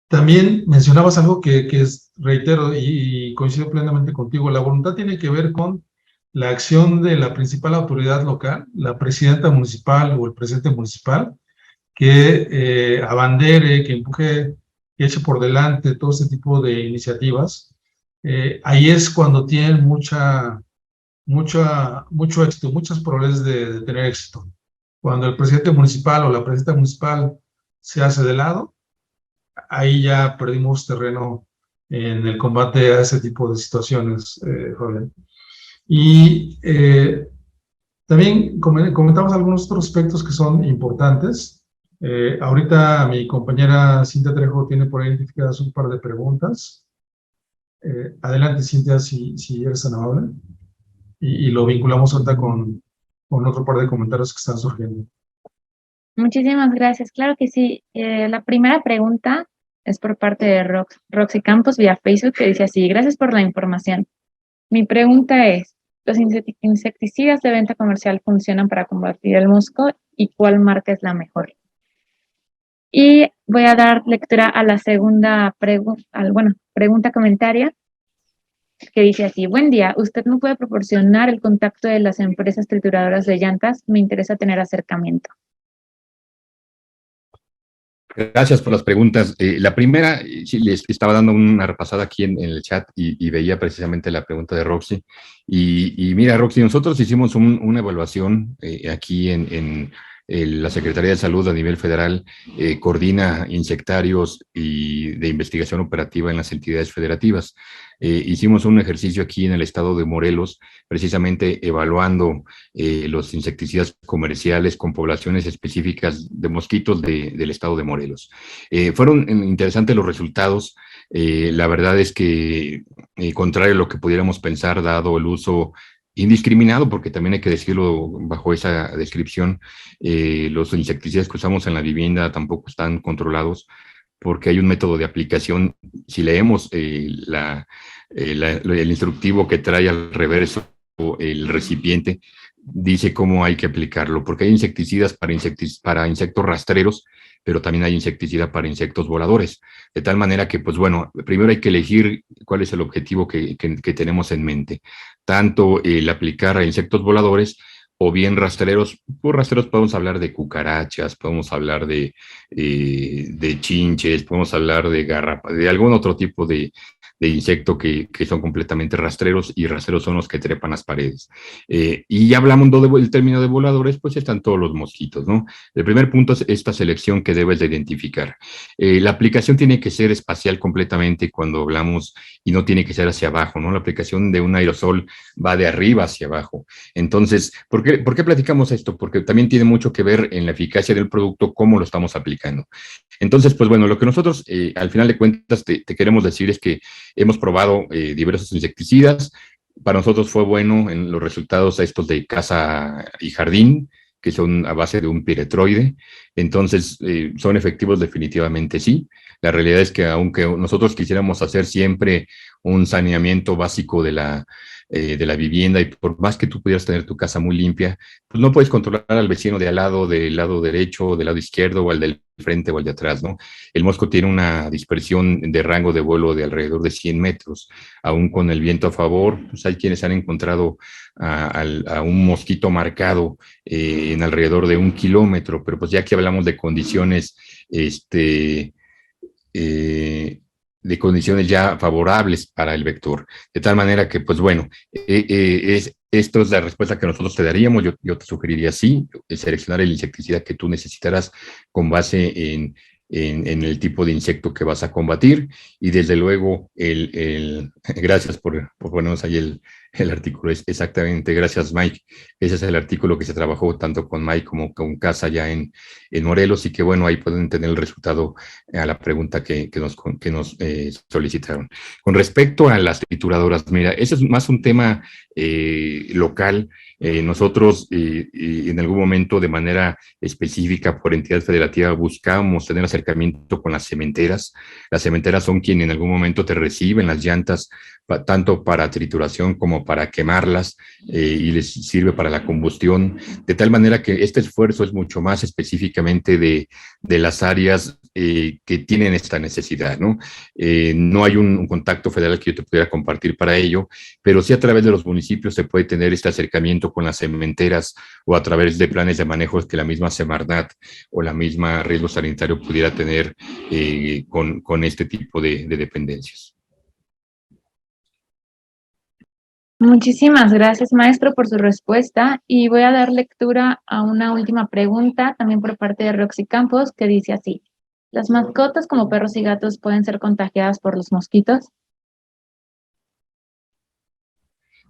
También mencionabas algo que reitero y coincido plenamente contigo. La voluntad tiene que ver con la acción de la principal autoridad local, la presidenta municipal o el presidente municipal, que abandere, que empuje, que eche por delante todo este tipo de iniciativas. Ahí es cuando tienen mucha mucho éxito, muchas probabilidades de tener éxito. Cuando el presidente municipal o la presidenta municipal se hace de lado, ahí ya perdimos terreno en el combate a ese tipo de situaciones, Fabián. Y también comentamos algunos otros aspectos que son importantes. Ahorita mi compañera Cintia Trejo tiene por ahí identificadas un par de preguntas. Adelante, Cintia, si eres tan amable. Y lo vinculamos ahorita con otro par de comentarios que están surgiendo. Muchísimas gracias. Claro que sí. La primera pregunta es por parte de Roxy Campos vía Facebook, que dice así: gracias por la información. Mi pregunta es, ¿los insecticidas de venta comercial funcionan para combatir el mosco y cuál marca es la mejor? Y voy a dar lectura a la segunda pregunta comentaria, que dice así: buen día, ¿usted me puede proporcionar el contacto de las empresas trituradoras de llantas? Me interesa tener acercamiento. Gracias por las preguntas. La primera, sí, les estaba dando una repasada aquí en el chat y veía precisamente la pregunta de Roxy. Y mira, Roxy, nosotros hicimos una evaluación aquí en la Secretaría de Salud a nivel federal, coordina insectarios y de investigación operativa en las entidades federativas. Hicimos un ejercicio aquí en el estado de Morelos, precisamente evaluando los insecticidas comerciales con poblaciones específicas de mosquitos del estado de Morelos. Fueron interesantes los resultados. La verdad es que, contrario a lo que pudiéramos pensar, dado el uso indiscriminado, porque también hay que decirlo bajo esa descripción, los insecticidas que usamos en la vivienda tampoco están controlados, porque hay un método de aplicación. Si leemos el instructivo que trae al reverso el recipiente, dice cómo hay que aplicarlo, porque hay insecticidas para insectos rastreros, pero también hay insecticida para insectos voladores. De tal manera que, pues bueno, primero hay que elegir cuál es el objetivo que tenemos en mente. Tanto el aplicar a insectos voladores o bien rastreros. Por rastreros podemos hablar de cucarachas, podemos hablar de chinches, podemos hablar de algún otro tipo de insecto que son completamente rastreros, y rastreros son los que trepan las paredes. Y ya hablamos del término de voladores, pues están todos los mosquitos, ¿no? El primer punto es esta selección que debes de identificar. La aplicación tiene que ser espacial completamente cuando hablamos, y no tiene que ser hacia abajo, ¿no? La aplicación de un aerosol va de arriba hacia abajo. Entonces, ¿por qué platicamos esto? Porque también tiene mucho que ver en la eficacia del producto, cómo lo estamos aplicando. Entonces, pues bueno, lo que nosotros al final de cuentas te queremos decir es que hemos probado diversos insecticidas. Para nosotros fue bueno en los resultados estos de casa y jardín, que son a base de un piretroide. Entonces, ¿son efectivos? Definitivamente sí. La realidad es que aunque nosotros quisiéramos hacer siempre un saneamiento básico de la vivienda, y por más que tú pudieras tener tu casa muy limpia, pues no puedes controlar al vecino de al lado, del lado derecho, del lado izquierdo, o al del frente o al de atrás, ¿no? El mosco tiene una dispersión de rango de vuelo de alrededor de 100 metros. Aún con el viento a favor, pues hay quienes han encontrado a un mosquito marcado en alrededor de 1 kilómetro, pero pues ya que hablamos de condiciones, de condiciones ya favorables para el vector. De tal manera que, pues bueno, esto es la respuesta que nosotros te daríamos. Yo te sugeriría sí, seleccionar el insecticida que tú necesitarás con base en el tipo de insecto que vas a combatir, y desde luego gracias por ponernos ahí el artículo. Es exactamente, gracias Mike. Ese es el artículo que se trabajó tanto con Mike como con Casa ya en Morelos, y que bueno, ahí pueden tener el resultado a la pregunta que nos solicitaron. Con respecto a las trituradoras, mira, ese es más un tema local. Nosotros en algún momento, de manera específica por entidad federativa, buscamos tener acercamiento con las cementeras. Las cementeras son quienes en algún momento te reciben las llantas, tanto para trituración como para quemarlas, y les sirve para la combustión, de tal manera que este esfuerzo es mucho más específicamente de las áreas que tienen esta necesidad, ¿no? No hay un contacto federal que yo te pudiera compartir para ello, pero sí a través de los municipios se puede tener este acercamiento con las cementeras, o a través de planes de manejo que la misma Semarnat o la misma riesgo sanitario pudiera tener con este tipo de dependencias. Muchísimas gracias, maestro, por su respuesta. Y voy a dar lectura a una última pregunta, también por parte de Roxy Campos, que dice así: ¿las mascotas como perros y gatos pueden ser contagiadas por los mosquitos?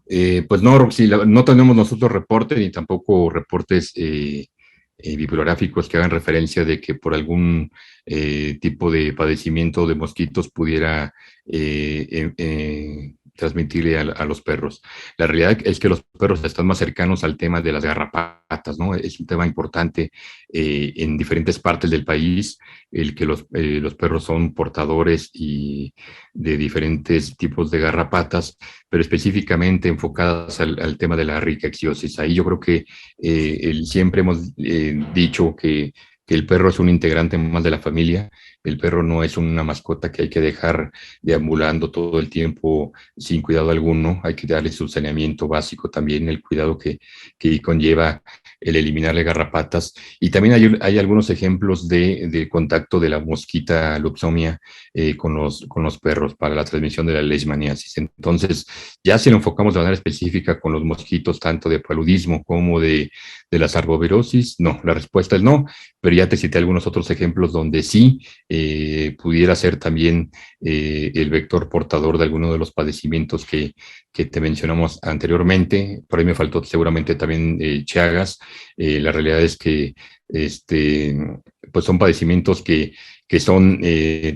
Pues no, Roxy, no tenemos nosotros reportes ni tampoco reportes bibliográficos que hagan referencia de que por algún tipo de padecimiento de mosquitos pudiera transmitirle a los perros. La realidad es que los perros están más cercanos al tema de las garrapatas, ¿no? Es un tema importante en diferentes partes del país, el que los perros son portadores y de diferentes tipos de garrapatas, pero específicamente enfocadas al tema de la rickettsiosis. Ahí yo creo que siempre hemos dicho que el perro es un integrante más de la familia. El perro no es una mascota que hay que dejar deambulando todo el tiempo sin cuidado alguno. Hay que darle su saneamiento básico también, el cuidado que conlleva el eliminarle garrapatas. Y también hay algunos ejemplos de contacto de la mosquita Luxomia con los perros para la transmisión de la leishmaniasis. Entonces, ya si lo enfocamos de manera específica con los mosquitos, tanto de paludismo como de las arbovirosis, no, la respuesta es no, pero ya te cité algunos otros ejemplos donde sí pudiera ser también el vector portador de alguno de los padecimientos que te mencionamos anteriormente. Por ahí me faltó seguramente también Chagas. La realidad es que pues son padecimientos que son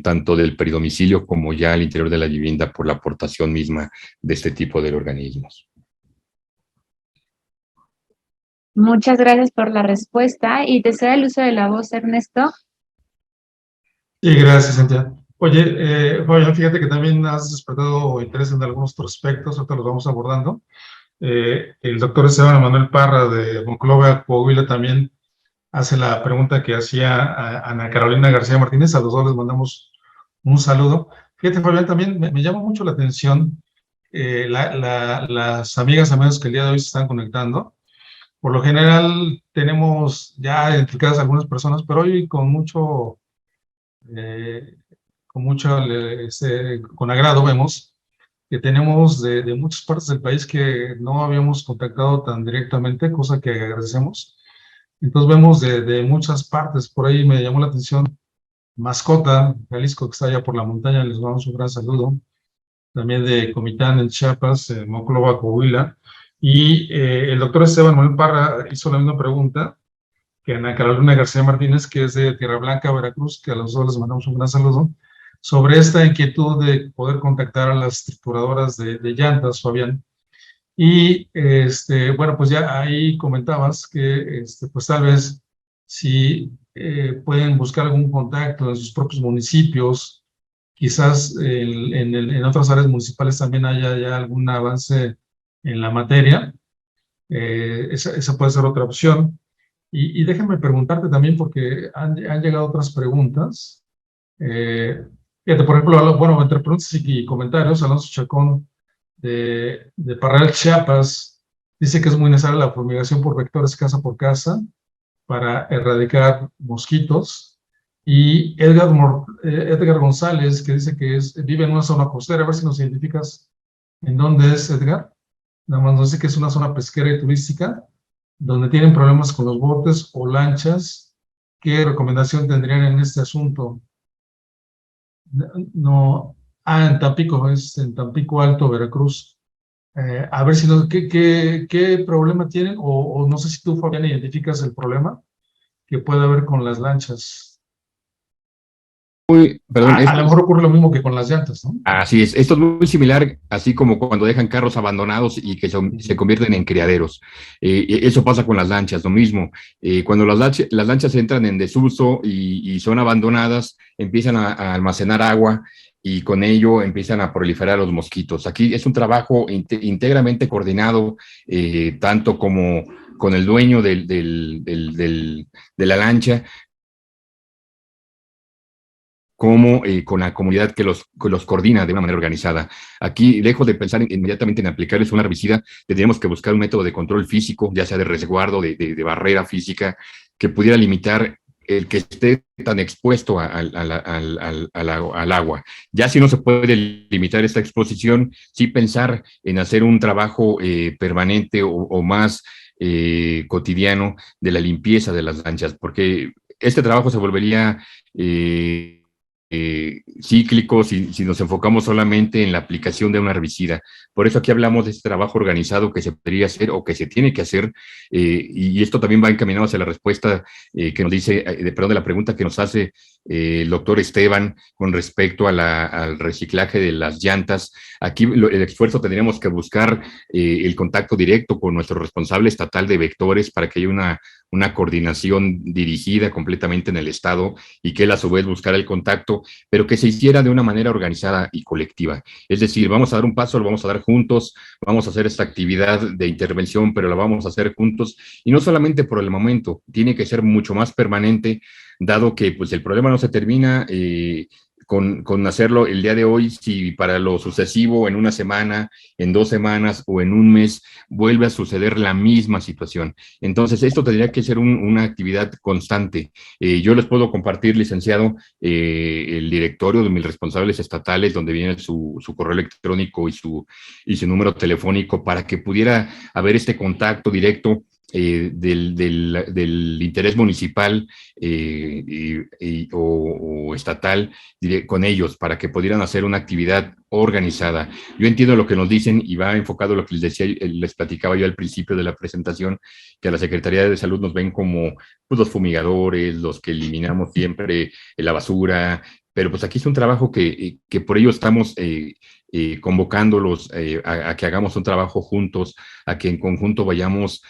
tanto del peridomicilio como ya al interior de la vivienda por la aportación misma de este tipo de organismos. Muchas gracias por la respuesta y desea el uso de la voz, Ernesto. Sí, gracias, Cintia. Oye, Fabián, fíjate que también has despertado interés en algunos otros aspectos, ahorita los vamos abordando. El doctor Esteban Manuel Parra de Monclova, Coahuila, también hace la pregunta que hacía a Ana Carolina García Martínez. A los dos les mandamos un saludo. Fíjate, Fabián, también me llama mucho la atención las amigas y amigos que el día de hoy se están conectando. Por lo general tenemos ya identificadas algunas personas, pero hoy eh, con agrado vemos que tenemos de muchas partes del país que no habíamos contactado tan directamente, cosa que agradecemos. Entonces vemos de muchas partes. Por ahí me llamó la atención Mascota, Jalisco, que está allá por la montaña, les damos un gran saludo. También de Comitán en Chiapas, Monclova, Coahuila. Y el doctor Esteban Manuel Parra hizo la misma pregunta que Ana Carolina García Martínez, que es de Tierra Blanca, Veracruz, que a los dos les mandamos un gran saludo, sobre esta inquietud de poder contactar a las trituradoras de llantas, Fabián. Y bueno, pues ya ahí comentabas que pues tal vez si pueden buscar algún contacto en sus propios municipios, quizás en otras áreas municipales también haya ya algún avance en la materia. Esa puede ser otra opción. Y déjame preguntarte también, porque han llegado otras preguntas. Fíjate, por ejemplo, bueno, entre preguntas y comentarios, Alonso Chacón de Parral, Chiapas, dice que es muy necesaria la fumigación por vectores casa por casa para erradicar mosquitos. Y Edgar González, que dice que vive en una zona costera, a ver si nos identificas en dónde es, Edgar. Nada más nos dice que es una zona pesquera y turística, donde tienen problemas con los botes o lanchas. ¿Qué recomendación tendrían en este asunto? No, en Tampico, es en Tampico Alto, Veracruz. A ver si ¿qué problema tienen? O no sé si tú, Fabián, identificas el problema que puede haber con las lanchas. Perdón, A lo mejor ocurre lo mismo que con las llantas, ¿no? Así es, esto es muy similar, así como cuando dejan carros abandonados y que se convierten en criaderos. Eso pasa con las lanchas, lo mismo. Cuando las lanchas entran en desuso y son abandonadas, empiezan a almacenar agua y con ello empiezan a proliferar los mosquitos. Aquí es un trabajo íntegramente coordinado, tanto como con el dueño de la lancha, como con la comunidad que los coordina de una manera organizada. Aquí, lejos de pensar inmediatamente en aplicarles un herbicida, tendríamos que buscar un método de control físico, ya sea de resguardo, de barrera física, que pudiera limitar el que esté tan expuesto al agua. Ya si no se puede limitar esta exposición, sí pensar en hacer un trabajo permanente o más cotidiano de la limpieza de las lanchas, porque este trabajo se volvería cíclico si nos enfocamos solamente en la aplicación de un herbicida. Por eso aquí hablamos de este trabajo organizado que se podría hacer o que se tiene que hacer, y esto también va encaminado hacia la respuesta que nos dice, perdón, de la pregunta que nos hace el doctor Esteban con respecto al reciclaje de las llantas. Aquí el esfuerzo tendríamos que buscar el contacto directo con nuestro responsable estatal de vectores para que haya una coordinación dirigida completamente en el Estado y que él a su vez buscara el contacto, pero que se hiciera de una manera organizada y colectiva. Es decir, vamos a dar un paso, lo vamos a dar juntos, vamos a hacer esta actividad de intervención, pero la vamos a hacer juntos, y no solamente por el momento, tiene que ser mucho más permanente, dado que pues el problema no se termina con hacerlo el día de hoy, si para lo sucesivo, en una semana, en 2 semanas o en un mes, vuelve a suceder la misma situación. Entonces, esto tendría que ser una actividad constante. Yo les puedo compartir, licenciado, el directorio de mis responsables estatales, donde viene su correo electrónico y su número telefónico, para que pudiera haber este contacto directo del interés municipal o estatal con ellos, para que pudieran hacer una actividad organizada. Yo entiendo lo que nos dicen y va enfocado a lo que les decía, les platicaba yo al principio de la presentación, que a la Secretaría de Salud nos ven como pues, los fumigadores, los que eliminamos siempre la basura, pero pues aquí es un trabajo que por ello estamos convocándolos a que hagamos un trabajo juntos, a que en conjunto vayamos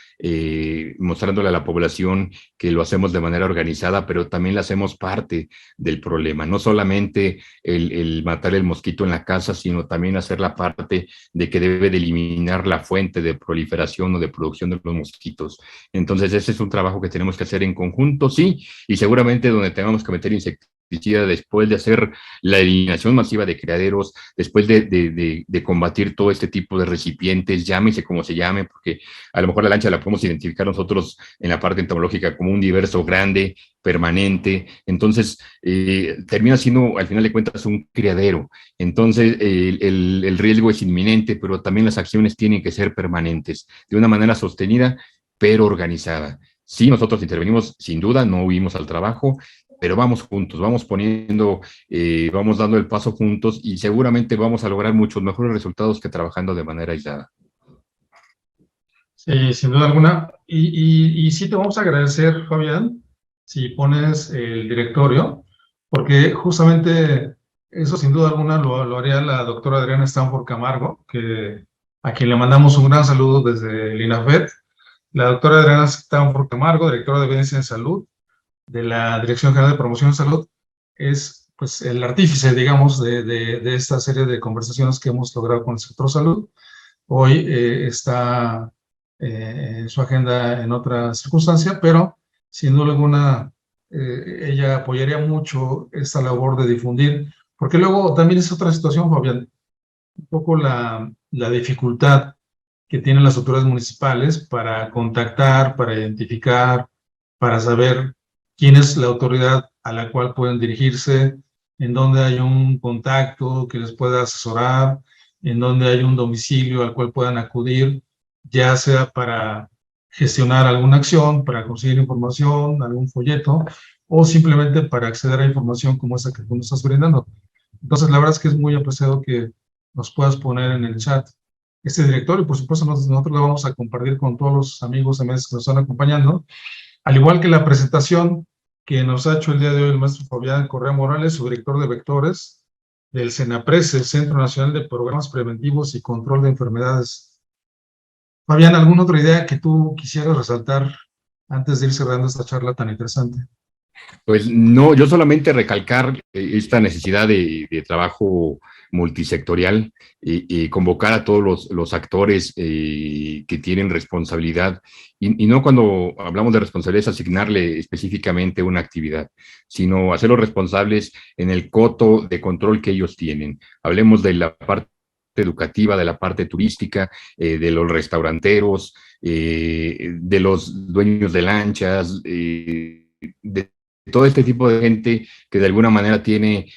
mostrándole a la población que lo hacemos de manera organizada, pero también le hacemos parte del problema. No solamente el matar el mosquito en la casa, sino también hacer la parte de que debe de eliminar la fuente de proliferación o de producción de los mosquitos. Entonces, ese es un trabajo que tenemos que hacer en conjunto, sí, y seguramente donde tengamos que meter insecticidas después de hacer la eliminación masiva de criaderos, después de combatir todo este tipo de recipientes, llámese como se llame, porque a lo mejor la lancha la podemos identificar nosotros en la parte entomológica como un diverso grande, permanente, entonces termina siendo al final de cuentas un criadero. Entonces el riesgo es inminente, pero también las acciones tienen que ser permanentes, de una manera sostenida, pero organizada. Sí, nosotros intervenimos, sin duda, no huimos al trabajo, pero vamos juntos, vamos poniendo, vamos dando el paso juntos y seguramente vamos a lograr muchos mejores resultados que trabajando de manera aislada. Sí, sin duda alguna. Y sí te vamos a agradecer, Fabián, si pones el directorio, porque justamente eso sin duda alguna lo haría la doctora Adriana Stanford Camargo, a quien le mandamos un gran saludo desde el INAFED. La doctora Adriana Stanford Camargo, directora de Evidencia en Salud, de la Dirección General de Promoción de Salud, es pues el artífice, digamos, de esta serie de conversaciones que hemos logrado con el sector salud. Hoy está en su agenda en otra circunstancia, pero sin duda alguna ella apoyaría mucho esta labor de difundir, porque luego también es otra situación, Fabián, un poco la dificultad que tienen las autoridades municipales para contactar, para identificar, para saber quién es la autoridad a la cual pueden dirigirse, en dónde hay un contacto que les pueda asesorar, en dónde hay un domicilio al cual puedan acudir, ya sea para gestionar alguna acción, para conseguir información, algún folleto, o simplemente para acceder a información como esa que tú nos estás brindando. Entonces, la verdad es que es muy apreciado que nos puedas poner en el chat este directorio, y por supuesto nosotros lo vamos a compartir con todos los amigos y amigas que nos están acompañando, al igual que la presentación que nos ha hecho el día de hoy el maestro Fabián Correa Morales, su director de vectores del CENAPRES, el Centro Nacional de Programas Preventivos y Control de Enfermedades. Fabián, ¿alguna otra idea que tú quisieras resaltar antes de ir cerrando esta charla tan interesante? Pues no, yo solamente recalcar esta necesidad de trabajo multisectorial y convocar a todos los actores que tienen responsabilidad, y no cuando hablamos de responsabilidad es asignarle específicamente una actividad, sino hacerlos responsables en el coto de control que ellos tienen. Hablemos de la parte educativa, de la parte turística, de los restauranteros, de los dueños de lanchas, de todo este tipo de gente que de alguna manera tiene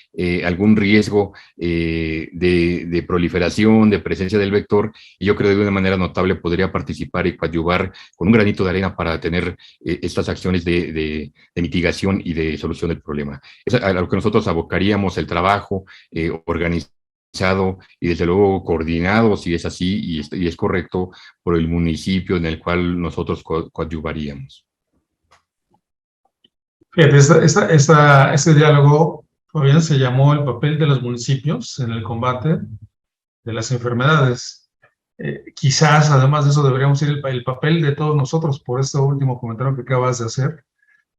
algún riesgo de proliferación, de presencia del vector, y yo creo que de una manera notable podría participar y coadyuvar con un granito de arena para tener estas acciones de mitigación y de solución del problema. Es a lo que nosotros abocaríamos el trabajo organizado y desde luego coordinado, si es así y es correcto, por el municipio en el cual nosotros coadyuvaríamos. Fíjate, este diálogo, Fabián, se llamó el papel de los municipios en el combate de las enfermedades. Quizás, además de eso, deberíamos ir el papel de todos nosotros, por este último comentario que acabas de hacer,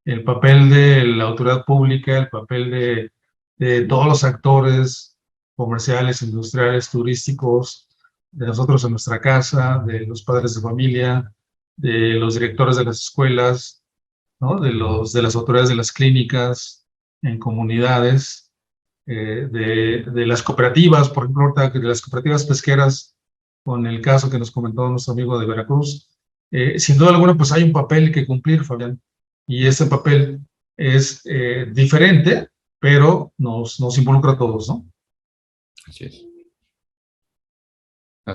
el papel de la autoridad pública, el papel de todos los actores comerciales, industriales, turísticos, de nosotros en nuestra casa, de los padres de familia, de los directores de las escuelas, ¿no? De las autoridades de las clínicas, en comunidades, de las cooperativas, por ejemplo, de las cooperativas pesqueras, con el caso que nos comentó nuestro amigo de Veracruz. Sin duda alguna, pues hay un papel que cumplir, Fabián, y ese papel es diferente, pero nos involucra a todos, ¿no? Así es.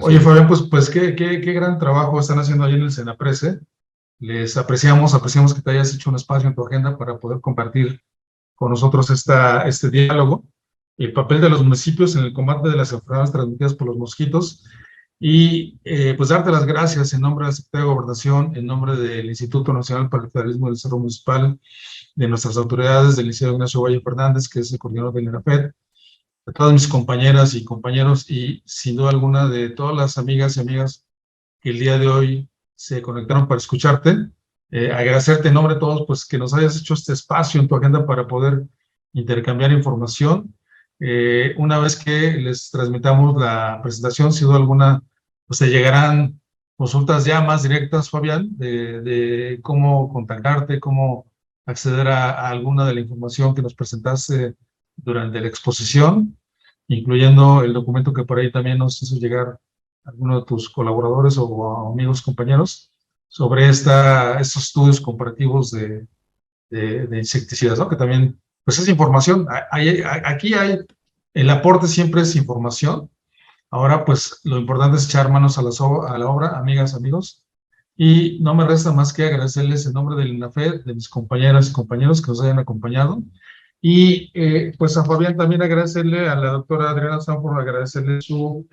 Oye, Fabián, pues qué gran trabajo están haciendo ahí en el Senaprece. Les apreciamos que te hayas hecho un espacio en tu agenda para poder compartir con nosotros este diálogo, el papel de los municipios en el combate de las enfermedades transmitidas por los mosquitos, y pues darte las gracias en nombre del Secretario de Gobernación, en nombre del Instituto Nacional para el Federalismo del Desarrollo Municipal, de nuestras autoridades, del licenciado Ignacio Valle Fernández, que es el coordinador del INAFED, de todas mis compañeras y compañeros, y sin duda alguna de todas las amigas y amigas que el día de hoy se conectaron para escucharte. Agradecerte en nombre de todos, pues que nos hayas hecho este espacio en tu agenda para poder intercambiar información. Una vez que les transmitamos la presentación, sin duda alguna, pues te llegarán consultas ya más directas, Fabián, de cómo contactarte, cómo acceder a alguna de la información que nos presentaste durante la exposición, incluyendo el documento que por ahí también nos hizo llegar alguno de tus colaboradores o amigos, compañeros, sobre estos estudios comparativos de insecticidas, ¿no? Que también, pues es información. Aquí el aporte siempre es información. Ahora, pues lo importante es echar manos a la obra, amigas, amigos, y no me resta más que agradecerles en nombre del INAFED, de mis compañeras y compañeros que nos hayan acompañado. Y pues a Fabián también agradecerle, a la doctora Adriana Sanford, agradecerle su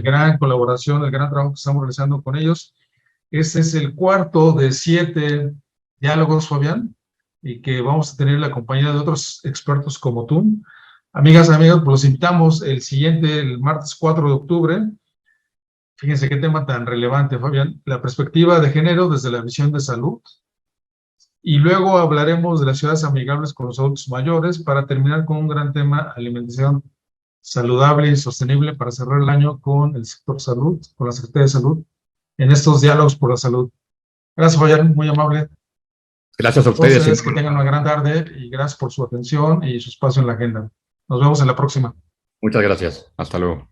gran colaboración, el gran trabajo que estamos realizando con ellos. Este es el cuarto de 7 diálogos, Fabián, y que vamos a tener la compañía de otros expertos como tú. Amigas, amigos, pues los invitamos el siguiente, el martes 4 de octubre. Fíjense qué tema tan relevante, Fabián. La perspectiva de género desde la visión de salud. Y luego hablaremos de las ciudades amigables con los adultos mayores para terminar con un gran tema, alimentación saludable y sostenible, para cerrar el año con el sector salud, con la Secretaría de Salud, en estos diálogos por la salud. Gracias, Fabián, muy amable. Gracias a ustedes. Entonces, que tengan una gran tarde y gracias por su atención y su espacio en la agenda. Nos vemos en la próxima. Muchas gracias. Hasta luego.